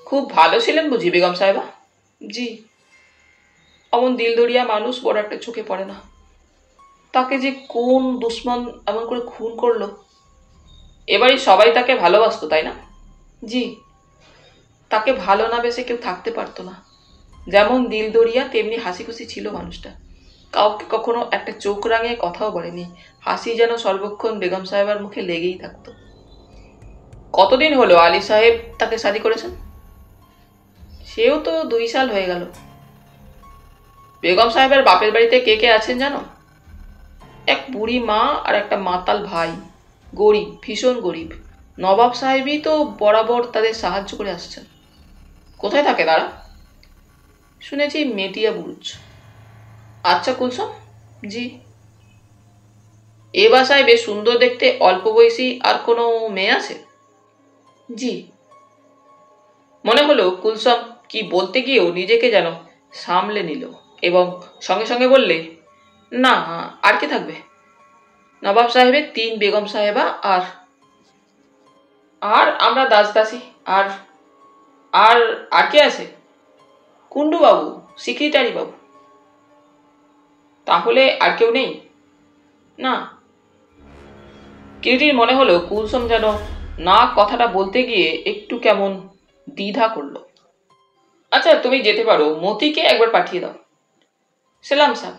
খুব ভালো ছিলেন বুঝি বেগম সাহেবা? জি। অমন দিলদরিয়া মানুষ বড় একটা চোখে পড়ে না। তাকে যে কোন দুশ্মন এমন করে খুন করলো। এবারই সবাই তাকে ভালোবাসতো, তাই না? জি। তাকে ভালো না বেসে কেউ থাকতে পারতো না। যেমন দিলদরিয়া তেমনি হাসি খুশি ছিল মানুষটা। কাউকে কখনো একটা চোখ রাঙিয়ে কথাও বলেনি। হাসি যেন সর্বক্ষণ বেগম সাহেবার মুখে লেগেই থাকতো। কতদিন হলো আলী সাহেব তাকে শাদী করেছেন? সেও তো 2 সাল হয়ে গেল। বেগম সাহেবের বাপের বাড়িতে কে কে আছেন জানো? এক বুড়ি মা আর একটা মাতাল ভাই। গরিব, ভীষণ গরিব। নবাব সাহেবই তো বরাবর তাদের সাহায্য করে আসছেন। কোথায় থাকে তারা? শুনেছি মেটিয়া বুরুজ। আচ্ছা কুলসম। জি। এ বাসায় বেশ সুন্দর দেখতে অল্প বয়সী আর কোনো মেয়ে আছে? জি। মনে হলো কুলসম কি বলতে গিয়েও নিজেকে যেন সামলে নিল এবং সঙ্গে সঙ্গে বললে, না, আর কে থাকবে? নবাব সাহেবের 3 বেগম সাহেবা আর আর আমরা দাসদাসী। আর আর আর কে আছে? কুন্ডু বাবু, সেক্রেটারি বাবু। তাহলে আর কেউ নেই? না। কিরিটির মনে হলো কুলসম যেন না কথাটা বলতে গিয়ে একটু কেমন দ্বিধা করলো। আচ্ছা, তুমি যেতে পারো, মতিকে একবার পাঠিয়ে দাও। সেলাম স্যার।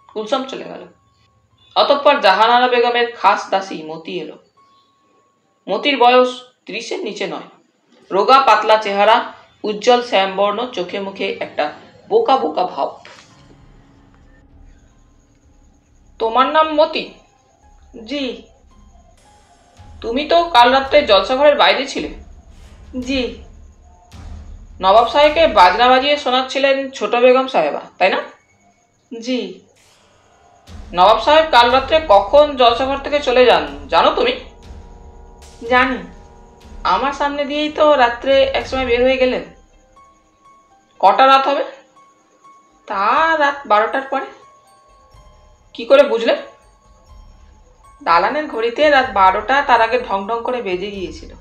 কুলসম চলে গেল। অতঃপর জাহানারা বেগমের খাস দাসী মতি এলো। মতির বয়স 30-এর নিচে নয়। রোগা পাতলা চেহারা, উজ্জ্বল শ্যামবর্ণ চোখে মুখে একটা বোকা বোকা ভাব। তোমার নাম মতি? জি। তুমি তো কাল রাত্রে জলসাঘরের বাইরে ছিলে? জি। নবাব সাহেবকে বাজনা বাজিয়ে শোনাচ্ছিলেন ছোট বেগম সাহেবা, তাই না? জি। নবাব সাহেব কাল রাত্রে কখন জলসাঘর থেকে চলে যান জানো তুমি? জানি। আমার সামনে দিয়েই তো রাত্রে একসময় বের হয়ে গেলেন। কটা রাত হবে? তা রাত 12টার পরে। কি করে বুঝলে? দালানের ঘড়িতে রাত 12টা, তার আগে ঢং ঢং করে বেজে গিয়েছিল।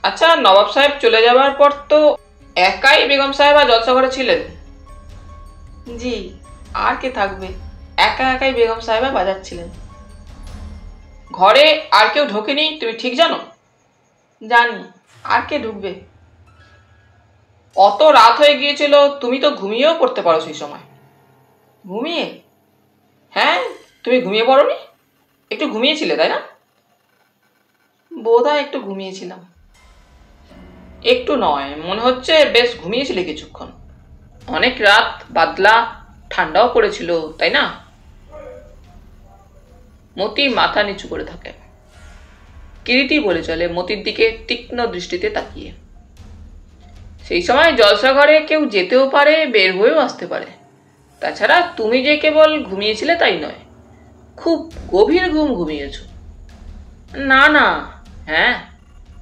আচ্ছা, নবাব সাহেব চলে যাবার পর তো একাই বেগম সাহেবা জলসাঘরে ছিলেন? জি। আর কে থাকবে? একা একাই বেগম সাহেবা বাজাচ্ছিলেন। ঘরে আর কেউ ঢোকেনি তুমি ঠিক জানো? জানি। আর কে ঢুকবে? অত রাত হয়ে গিয়েছিল, তুমি তো ঘুমিয়েও পড়তে পারো সেই সময়। ঘুমিয়ে? হ্যাঁ, তুমি ঘুমিয়ে পড়োনি? একটু ঘুমিয়েছিলে তাই না? বোধহয় একটু ঘুমিয়েছিলাম। একটু নয়, মনে হচ্ছে বেশ ঘুমিয়েছিলে কিছুক্ষণ। অনেক রাত বাদলা, ঠান্ডাও পড়েছিল, তাই না? মতি মাথা নিচু করে থাকে। কিরিটি বলে চলে মতির দিকে তীক্ষ্ণ দৃষ্টিতে তাকিয়ে। সেই সময় জলসাঘরে কেউ যেতেও পারে, বের হয়েও আসতে পারে। তাছাড়া তুমি যে কেবল ঘুমিয়েছিলে তাই নয়, খুব গভীর ঘুম ঘুমিয়েছ। না না। হ্যাঁ,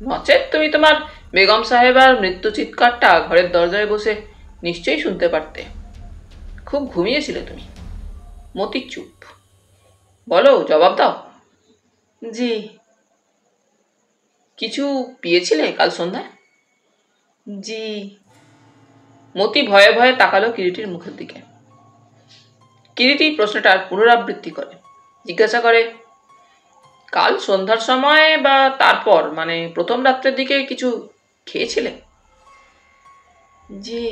নচেত তুমি তোমার বেগম সাহেবার মৃত্যু চিৎকারটা ঘরের দরজায় বসে নিশ্চয়ই শুনতে পারতে। খুব ঘুমিয়েছিলে তুমি। মতি চুপ। বলো, জবাব দাও। জি। কিছু পেয়েছিলে কাল সন্ধ্যায়? জি। মতি ভয়ে ভয়ে তাকালো কিরিটির মুখের দিকে। কিরিটি প্রশ্নটার পুনরাবৃত্তি করে, জিজ্ঞাসা করে, কাল সন্ধ্যার সময় বা তারপর, মানে প্রথম রাত্রের দিকে কিছু খেয়েছিলে? জি।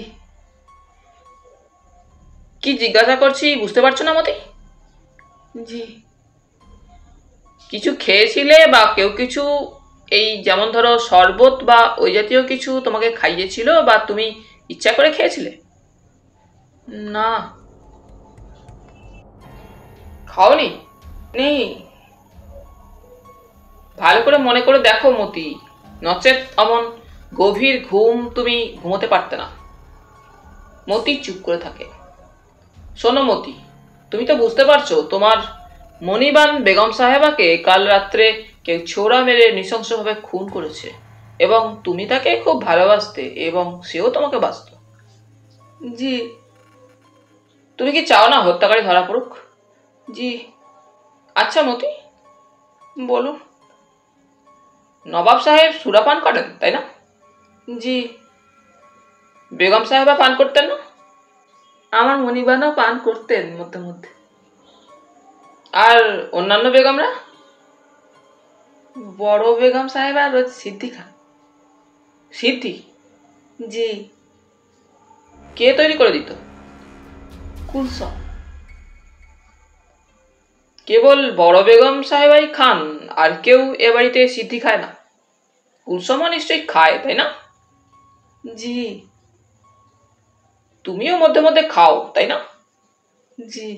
কি জিজ্ঞাসা করছি বুঝতে পারছো না মতি? জি। কিছু খেয়েছিলে বা কেউ কিছু, এই যেমন ধরো শরবত বা ওই জাতীয় কিছু তোমাকে খাইয়েছিল বা তুমি ইচ্ছা করে খেয়েছিলে? না। খাওনি? নেই। ভালো করে মনে করে দেখো মতি, নচেত অমন গভীর ঘুম তুমি ঘুমোতে পারতে না। মতি চুপ করে থাকে। শোনো মতি, তুমি তো বুঝতে পারছো তোমার মনিবান বেগম সাহেবাকে কাল রাত্রে কেউ ছোড়া মেরে নৃশংসভাবে খুন করেছে এবং তুমি তাকে খুব ভালোবাসতে এবং সেও তোমাকে বাসত। জি। তুমি কি চাও না হত্যাকারী ধরা পড়ুক? জি। আচ্ছা মতি, বলুন। নবাব সাহেব সুরা পান করেন, তাই না? জি। বেগম সাহেবা পান করতেন না? আমার মনিবানও পান করতেন মধ্যে মধ্যে। আর অন্যান্য বেগমরা? বড় বেগম সাহেব আর সিদ্ধি খান। সিদ্ধি? জি। কে তৈরি করে দিত? কুলসম। কেবল বড় বেগম সাহেবাই খান, আর কেউ এ বাড়িতে সিদ্ধি খায় না? কুলসমও নিশ্চয়ই খায়, তাই না? জি। তুমিও মধ্যে মধ্যে খাও, তাই না? জি।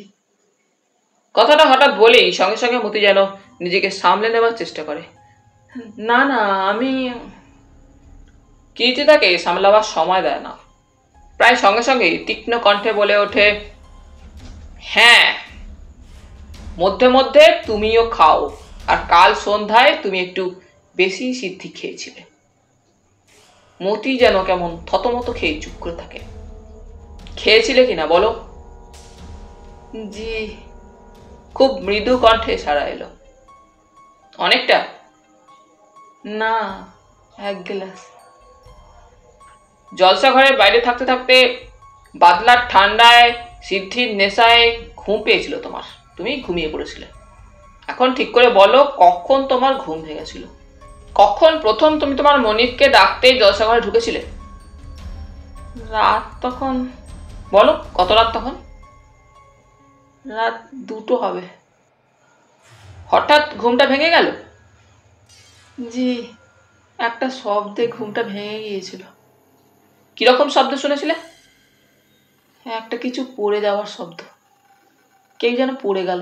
কথাটা হঠাৎ বলেই সঙ্গে সঙ্গে মতি যেন নিজেকে সামলে নেবার চেষ্টা করে। না না, আমি কীর্তি তাকে সামলাবার সময় দেয় না। প্রায় সঙ্গে সঙ্গে তীক্ষ্ণ কণ্ঠে বলে ওঠে, হ্যাঁ, মধ্যে মধ্যে তুমিও খাও, আর কাল সন্ধ্যায় তুমি একটু বেশি সিদ্ধি খেয়েছিলে। মতি যেন কেমন থতমত খেয়ে চুপ করে থাকে। খেয়েছিলে কিনা বলো? জি। খুব মৃদু কণ্ঠে সাড়া এলো। অনেকটা? না, 1 গ্লাস। জলসা ঘরের বাইরে থাকতে থাকতে বাদলার ঠান্ডায় সিদ্ধির নেশায় ঘুম পেয়েছিল তোমার, তুমি ঘুমিয়ে পড়েছিলে। এখন ঠিক করে বলো, কখন তোমার ঘুম ভেঙেছিল? কখন প্রথম তুমি তোমার মনিবকে ডাকতে জলসা ঘরে ঢুকেছিলে? রাত তখন, বলো কত রাত তখন? রাত 2টো হবে। হঠাৎ ঘুমটা ভেঙে গেল? জি, একটা শব্দে ঘুমটা ভেঙে গিয়েছিল। কিরকম শব্দ শুনেছিলে? একটা কিছু পড়ে যাওয়ার শব্দ, কেউ যেন পড়ে গেল।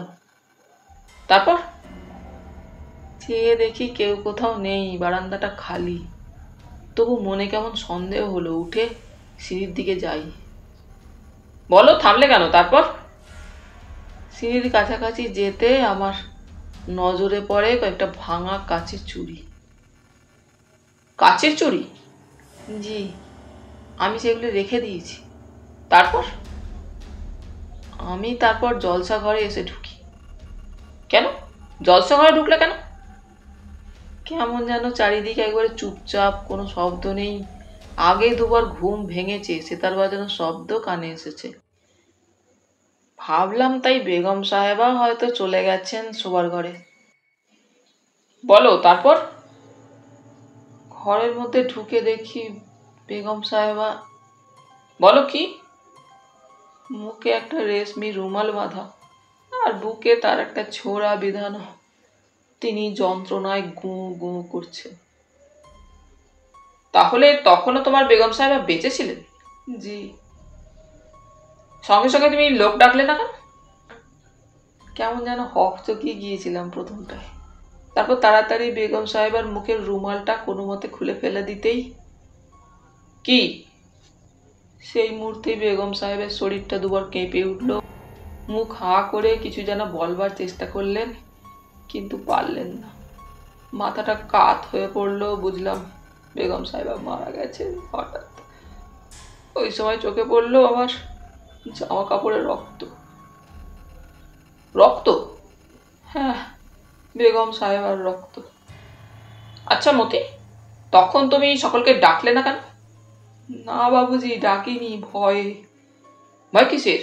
তারপর চেয়ে দেখি কেউ কোথাও নেই, বারান্দাটা খালি। তবু মনে কেমন সন্দেহ হলো, উঠে সিঁড়ির দিকে যাই। বলো, থামলে কেন? তারপর? সিঁড়ির কাছাকাছি যেতে আমার নজরে পড়ে কয়েকটা ভাঙা কাচের চুড়ি। কাচের চুড়ি? জি, আমি সেগুলো রেখে দিয়েছি। তারপর? আমি তারপর জলসা ঘরে এসে ঢুকি। কেন জলসা ঘরে ঢুকলে কেন? কেমন যেন চারিদিকে একবারে চুপচাপ, কোনো শব্দ নেই। আগে 2বার ঘুম ভেঙেছে, সেতার বাজানোর শব্দ কানে এসেছে। ভাবলাম তাই বেগম সাহেবা হয়তো চলে গেছেন শোবার ঘরে। বলো তারপর? ঘরের মধ্যে ঢুকে দেখি বেগম সাহেবা। বলো কি? মুখে একটা রেশমি রুমাল বাঁধা, আর বুকে তার একটা ছোড়া বিধানো। তিনি যন্ত্রণায় গু গু করছে। তাহলে তখনও তোমার বেগম সাহেবা বেঁচে ছিলেন? জি। সঙ্গে সঙ্গে তুমি লোক ডাকলে না কেন? কেমন যেন হকচকিয়ে গিয়েছিলাম প্রথমটায়। তারপর তাড়াতাড়ি বেগম সাহেবার মুখের রুমালটা কোনো মতে খুলে ফেলে দিতেই কি সেই মুহূর্তেই বেগম সাহেবের শরীরটা 2বার কেঁপে উঠল। মুখ হাঁ করে কিছু যেন বলবার চেষ্টা করলেন, কিন্তু পারলেন না। মাথাটা কাত হয়ে পড়লো। বুঝলাম বেগম সাহেবা মারা গেছেন। হঠাৎ ওই সময় চোখে পড়লো আমার জামা কাপড়ের রক্ত। রক্ত? হ্যাঁ, বেগম সাহেবার রক্ত। আচ্ছা মতি, তখন তুমি সকলকে ডাকলে না কেন? না বাবুজি, ডাকিনি, ভয়ে। ভয় কিসের?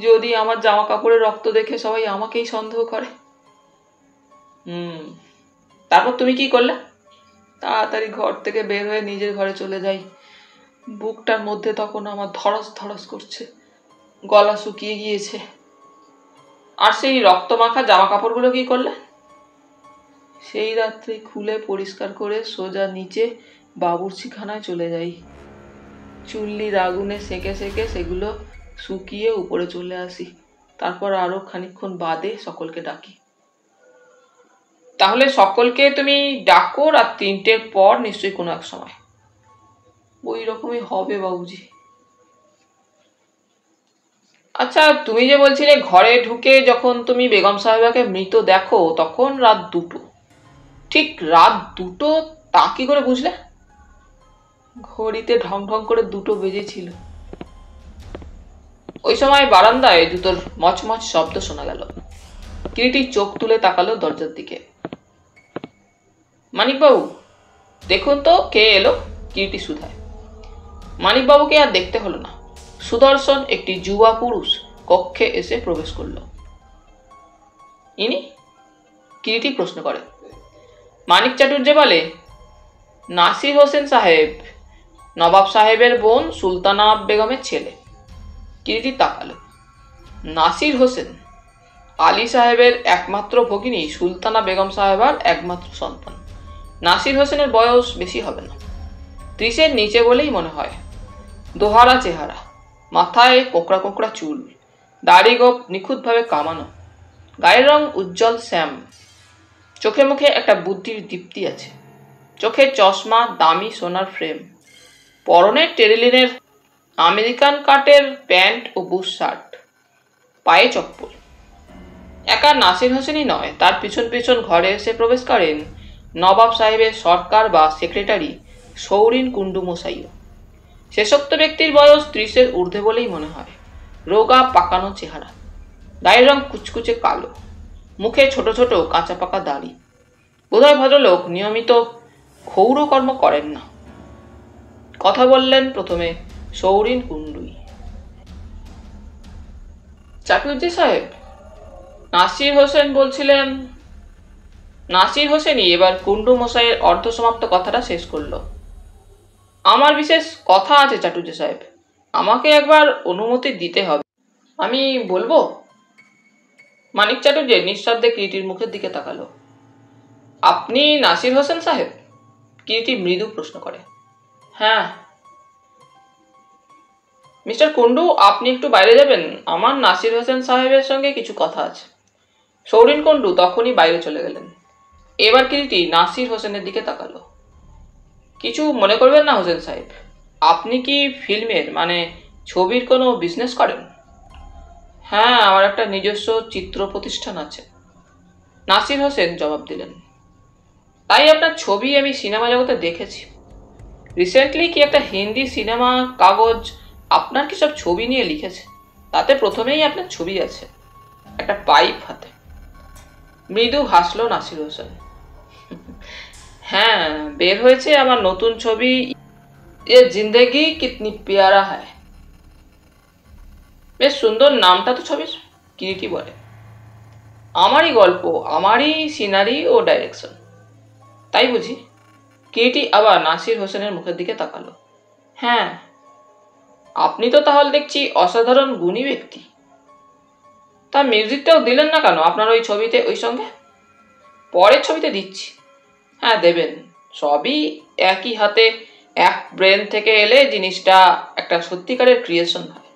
যদি আমার জামা কাপড়ের রক্ত দেখে সবাই আমাকেই সন্দেহ করে। তারপর তুমি কি করলে? তাড়াতাড়ি ঘর থেকে বের হয়ে নিজের ঘরে চলে যাই। বুকটার মধ্যে তখন আমার ধড়স ধড়স করছে, গলা শুকিয়ে গিয়েছে। আর সেই রক্ত মাখা জামা কাপড়গুলো কি করলে? সেই রাত্রে খুলে পরিষ্কার করে সোজা নিচে বাবুর্চিখানায় চলে যাই। চুল্লির আগুনে সেকে সেকে সেগুলো শুকিয়ে উপরে চলে আসি। তারপর আরো খানিকক্ষণ বাদে সকলকে ডাকি। তাহলে সকলকে তুমি ডাকো রাত 3টের পর, নিশ্চয়ই কোনো এক সময়। ওই রকমই হবে বাবুজি। আচ্ছা, তুমি যে বলছিলে ঘরে ঢুকে যখন তুমি বেগম সাহেবাকে মৃত দেখো তখন রাত 2টো, ঠিক রাত 2টো তা কি করে বুঝলে? ঘড়িতে ঢং ঢং করে 2টো বেজেছিল। ওই সময় বারান্দায় জুতোর মচমচ শব্দ শোনা গেল। কিরিটি চোখ তুলে তাকালো দরজার দিকে। মানিকবাবু, দেখুন তো কে এলো। কিরিটি শুধায়। মানিকবাবুকে আর দেখতে হলো না। সুদর্শন একটি যুবা পুরুষ কক্ষে এসে প্রবেশ করল। ইনি? কিরিটি প্রশ্ন করে। মানিক চাটুর্যে বলে, নাসির হোসেন সাহেব, নবাব সাহেবের বোন সুলতানা বেগমের ছেলে। কিরিটি তাকালো। নাসির হোসেন আলী সাহেবের একমাত্র ভগিনী সুলতানা বেগম সাহেবার একমাত্র সন্তান। নাসির হোসেনের বয়স বেশি হবে না, 30-এর নিচে বলেই মনে হয়। দোহারা চেহারা, মাথায় কোঁকড়া কোঁকড়া চুল, দাড়ি গোঁফ নিখুঁতভাবে কামানো, গায়ের রং উজ্জ্বল শ্যাম, চোখে মুখে একটা বুদ্ধির দীপ্তি আছে। চোখে চশমা, দামি সোনার ফ্রেম, পরনে টেরিলিনের আমেরিকান কাটের প্যান্ট ও বুশ শার্ট, পায়ে চপ্পল। একা নাসির হোসেনই নয়, তার পিছন পিছন ঘরে এসে প্রবেশ করেন নবাব সাহেবের সরকার বা সেক্রেটারি সৌরিন কুন্ডু মশাইও। শেষোক্ত ব্যক্তির বয়স 30-এর ঊর্ধ্বে বলেই মনে হয়। রোগা পাকানো চেহারা, গায়ের রং কুচকুচে কালো, মুখে ছোট ছোট কাঁচা পাকা দাড়ি। বোধহয় ভদ্রলোক নিয়মিত ক্ষৌরকর্ম করেন না। কথা বললেন প্রথমে সৌরিন কুন্ডুই। চাটুর্যে সাহেব, নাসির হোসেন বলছিলেন। নাসির হোসেনই এবার কুন্ডু মশাইয়ের অর্ধসমাপ্ত কথাটা শেষ করল। আমার বিশেষ কথা আছে চাটুর্যে সাহেব, আমাকে একবার অনুমতি দিতে হবে। আমি বলবো? মানিক চাটুর্যে নিঃশব্দে কিরিটির মুখের দিকে তাকালো। আপনি নাসির হোসেন সাহেব? কিরিটি মৃদু প্রশ্ন করে। হ্যাঁ। মিস্টার কুন্ডু, আপনি একটু বাইরে যাবেন, আমার নাসির হোসেন সাহেবের সঙ্গে কিছু কথা আছে। সৌরিন কুন্ডু তখনই বাইরে চলে গেলেন। এবার কিরিটি নাসির হোসেনের দিকে তাকালো। কিছু মনে করবেন না হোসেন সাহেব, আপনি কি ফিল্মের মানে ছবির কোনো বিজনেস করেন? হ্যাঁ, আমার একটা নিজস্ব চিত্র প্রতিষ্ঠান আছে, নাসির হোসেন জবাব দিলেন। তাই আপনার ছবি আমি সিনেমা জগতে দেখেছি। রিসেন্টলি কি একটা হিন্দি সিনেমা কাগজ আপনার কি সব ছবি নিয়ে লিখেছে, তাতে প্রথমেই আপনার ছবি আছে, একটা পাইপ হাতে। মৃদু হাসলো নাসির হোসেন। হ্যাঁ, বের হয়েছে আমার নতুন ছবি এ জিন্দেগি কিতনি প্যারা হ্যায়। বেশ সুন্দর নামটা তো ছবির, কিরিটি বলে। আমারই গল্প, আমারই সিনারি ও ডাইরেকশন। তাই বুঝি? কিরিটি আবার নাসির হোসেনের মুখের দিকে তাকালো। হ্যাঁ। আপনি তো তাহলে দেখছি অসাধারণ গুণী ব্যক্তি। তা মিউজিকটাও দিলেন না কেন আপনার ওই ছবিতে? ওই সঙ্গে পরের ছবিতে দিচ্ছি। হ্যাঁ, দেবেন। সবই একই হাতে এক ব্রেন থেকে এলে জিনিসটা একটা সত্যিকারের ক্রিয়েশন হয়।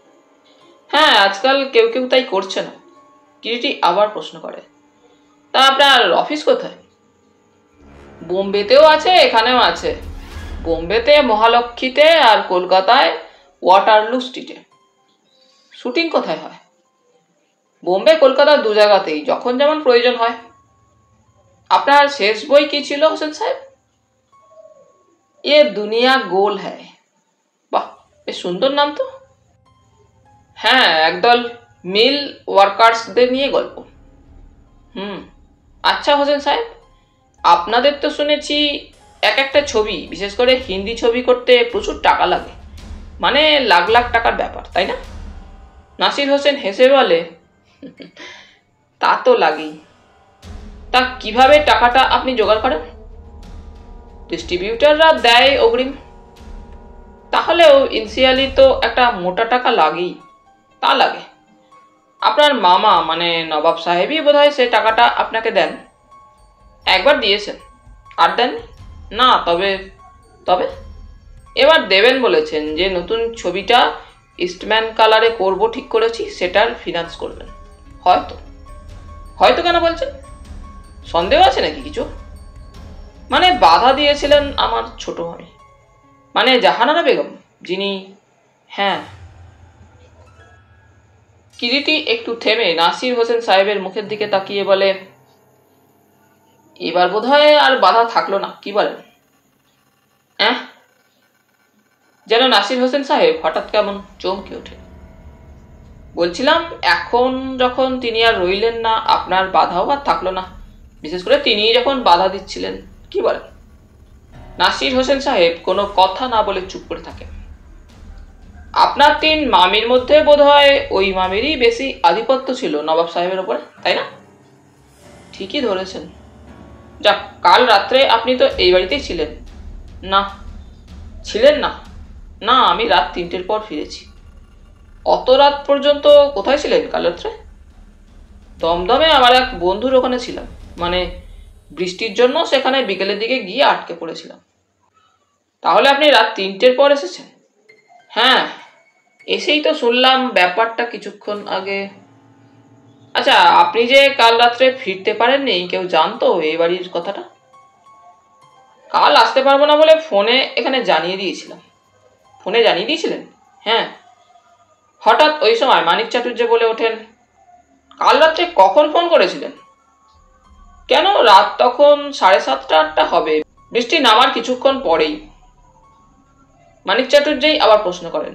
হ্যাঁ, আজকাল কেউ কেউ তাই করছে না। কিরিটি আবার প্রশ্ন করে। তা আপনার অফিস কোথায়? বোম্বেতেও আছে, এখানেও আছে। বোম্বেতে মহালক্ষ্মীতে আর কলকাতায় ওয়াটারলু স্ট্রিটে। শুটিং কোথায় হয়? বোম্বে কলকাতা দু জায়গাতেই, যখন যেমন প্রয়োজন হয়। আপনার শেষ বই কি ছিল হোসেন সাহেব? এ দুনিয়া গোল হ্যায়। বাহ, বেশ সুন্দর নাম তো। হ্যাঁ, একদল মিল ওয়ার্কার্সদের নিয়ে গল্প। আচ্ছা হোসেন সাহেব, আপনাদের তো শুনেছি এক একটা ছবি, বিশেষ করে হিন্দি ছবি করতে প্রচুর টাকা লাগে, মানে লাখ লাখ টাকার ব্যাপার, তাই না? নাসির হোসেন হেসে বলে, তা তো লাগেই। তা কিভাবে টাকাটা আপনি জোগাড় করেন? ডিস্ট্রিবিউটাররা দেয় অগ্রিম। তাহলেও ইনিশিয়ালি তো একটা মোটা টাকা লাগেই। তা লাগে। আপনার মামা মানে নবাব সাহেবই বোধহয় সে টাকাটা আপনাকে দেন। একবার দিয়েছেন, আর দেন না? তবে তবে এবার দেবেন বলেছেন। যে নতুন ছবিটা ইস্টম্যান কালারে করব ঠিক করেছি, সেটার ফিনান্স করবেন। হয়তো। হয়তো কেন বলছেন? সন্দেহ আছে নাকি কিছু? মানে বাধা দিয়েছিলেন আমার ছোট ভাই, মানে জাহানারা বেগম, যিনি। হ্যাঁ। কিরিটি একটু থেমে নাসির হোসেন সাহেবের মুখের দিকে তাকিয়ে বলে, এবার বোধহয় আর বাধা থাকলো না, কি বলেন? যেন নাসির হোসেন সাহেব হঠাৎ কেমন চমকে ওঠে। বলছিলাম এখন যখন তিনি আর রইলেন না, আপনার বাধাও আর থাকলো না, বিশেষ করে তিনি যখন বাধা দিচ্ছিলেন। কি বলেন? নাসির হোসেন সাহেব কোনো কথা না বলে চুপ করে থাকেন। আপনার 3 মামির মধ্যে বোধহয় ওই মামিরই বেশি আধিপত্য ছিল নবাব সাহেবের ওপরে, তাই না? ঠিকই ধরেছেন। যাক, কাল রাত্রে আপনি তো এই বাড়িতেই ছিলেন না? ছিলেন না? না, আমি রাত 3টের পর ফিরেছি। অত রাত পর্যন্ত কোথায় ছিলেন কাল রাত্রে? দমদমে আমার এক বন্ধুর ওখানে ছিলাম, মানে বৃষ্টির জন্য সেখানে বিকেলের দিকে গিয়ে আটকে পড়েছিলাম। তাহলে আপনি রাত 3টের পর এসেছেন? হ্যাঁ, এসেই তো শুনলাম ব্যাপারটা কিছুক্ষণ আগে। আচ্ছা, আপনি যে কাল রাত্রে ফিরতে পারেননি, কেউ জানতো এই বাড়ির কথাটা? কাল আসতে পারবো না বলে ফোনে এখানে জানিয়ে দিয়েছিলাম। ফোনে জানিয়ে দিয়েছিলেন? হ্যাঁ। হঠাৎ ওই সময় মানিক চাটুর্যে বলে ওঠেন, কাল রাত্রে কখন ফোন করেছিলেন? কেন, রাত তখন 7:30 8টা হবে, বৃষ্টি নামার কিছুক্ষণ পরেই। মানিক চাটুর্যেই আবার প্রশ্ন করেন,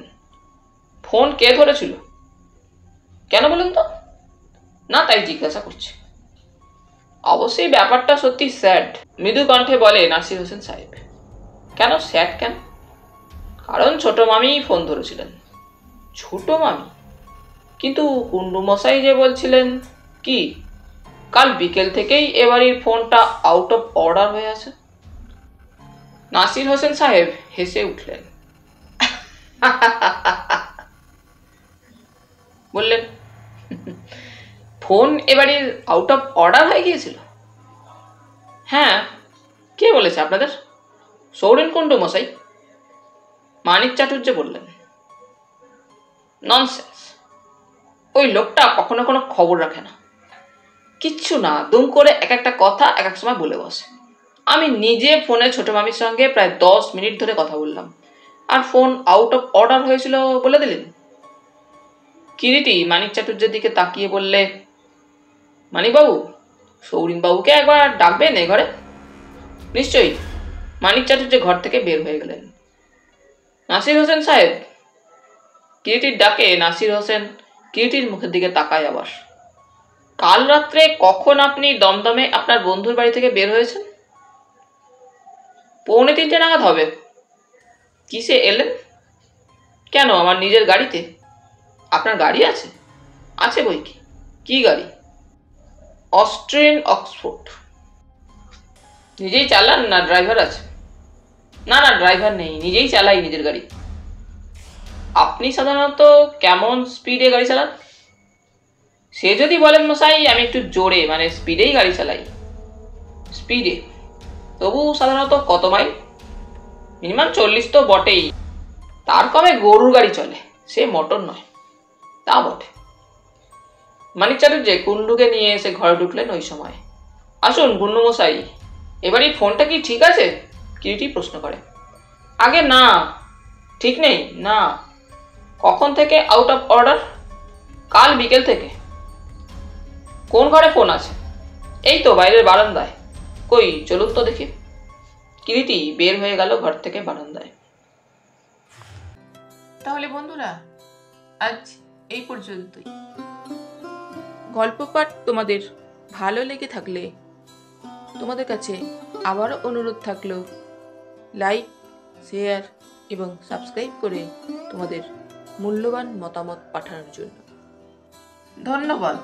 ফোন কে ধরেছিল? কেন বলুন তো? না, তাই জিজ্ঞাসা করছি। অবশ্যই ব্যাপারটা সত্যি স্যাড, মৃদু কণ্ঠে বলে নাসির হোসেন সাহেব। কেন স্যাড কেন? কারণ ছোট মামি ফোন ধরেছিলেন। ছোট মামি? কিন্তু কুন্ডু মশাই যে বলছিলেন কি কাল বিকেল থেকেই এবাড়ির ফোনটা আউট অফ অর্ডার হয়ে আছে। নাসির হোসেন সাহেব হেসে উঠলেন, বললেন, ফোন এবাড়ির আউট অফ অর্ডার হয়ে গিয়েছিল? হ্যাঁ। কে বলেছে আপনাদের? সৌরেন কুন্ডু মশাই। মানিক চাটুর্যে বললেন, ননসেন্স, ওই লোকটা কখনো কোনো খবর রাখে না। কিচ্ছু না, দুম করে এক একটা কথা এক এক সময় বলে বসে। আমি নিজে ফোনে ছোট মামির সঙ্গে প্রায় 10 মিনিট ধরে কথা বললাম, আর ফোন আউট অফ অর্ডার হয়েছিল বলে দিলেন। কিরিটি মানিক চাটুর্যের দিকে তাকিয়ে বললে, মানিকবাবু, সৌরিনবাবুকে একবার ডাকবেন এ ঘরে। নিশ্চয়ই। মানিক চাটুর্য ঘর থেকে বের হয়ে গেলেন। নাসির হোসেন সাহেব। কিরিটির ডাকে নাসির হোসেন কিরিটির মুখের দিকে তাকায় আবার। কাল রাত্রে কখন আপনি দমদমে আপনার বন্ধুর বাড়ি থেকে বের হয়েছেন? 2:45 নাগাদ হবে। কিসে এলেন? কেন, আমার নিজের গাড়িতে। আপনার গাড়ি আছে? আছে বই কি। কি গাড়ি? Austrian Oxford. নিজেই চালান না ড্রাইভার আছে? না না, ড্রাইভার নেই, নিজেই চালাই নিজের গাড়ি। আপনি সাধারণত কেমন স্পিডে গাড়ি চালান? সে যদি বলেন মশাই, আমি একটু জোরে মানে স্পিডেই গাড়ি চালাই। স্পিডে? তবু সাধারণত কত মাইল? মিনিমাম 40 তো বটেই, তার কমে গরুর গাড়ি চলে, সে মোটর নয়। তা বটে। মানিক চাটুর্যে কুন্ডুকে নিয়ে এসে ঘরে ঢুকলেন ওই সময়। আসুন গুন্ডু মশাই, এবারই ফোনটা কি ঠিক আছে? কিরিটি প্রশ্ন করে। আগে না, ঠিক নেই না। কখন থেকে আউট অফ অর্ডার? কাল বিকেল থেকে। কোন ঘরে ফোন আছে? এই তো বাইরের বারান্দায়। কই চলুন তো দেখি। কিরিটি বের হয়ে গেল ঘর থেকে বারান্দায়। তাহলে বন্ধুরা, আজ এই পর্যন্তই। গল্প পাঠ তোমাদের ভালো লেগে থাকলে তোমাদের কাছে আবারও অনুরোধ থাকলো, লাইক, শেয়ার এবং সাবস্ক্রাইব করে তোমাদের মূল্যবান মতামত পাঠানোর জন্য। ধন্যবাদ।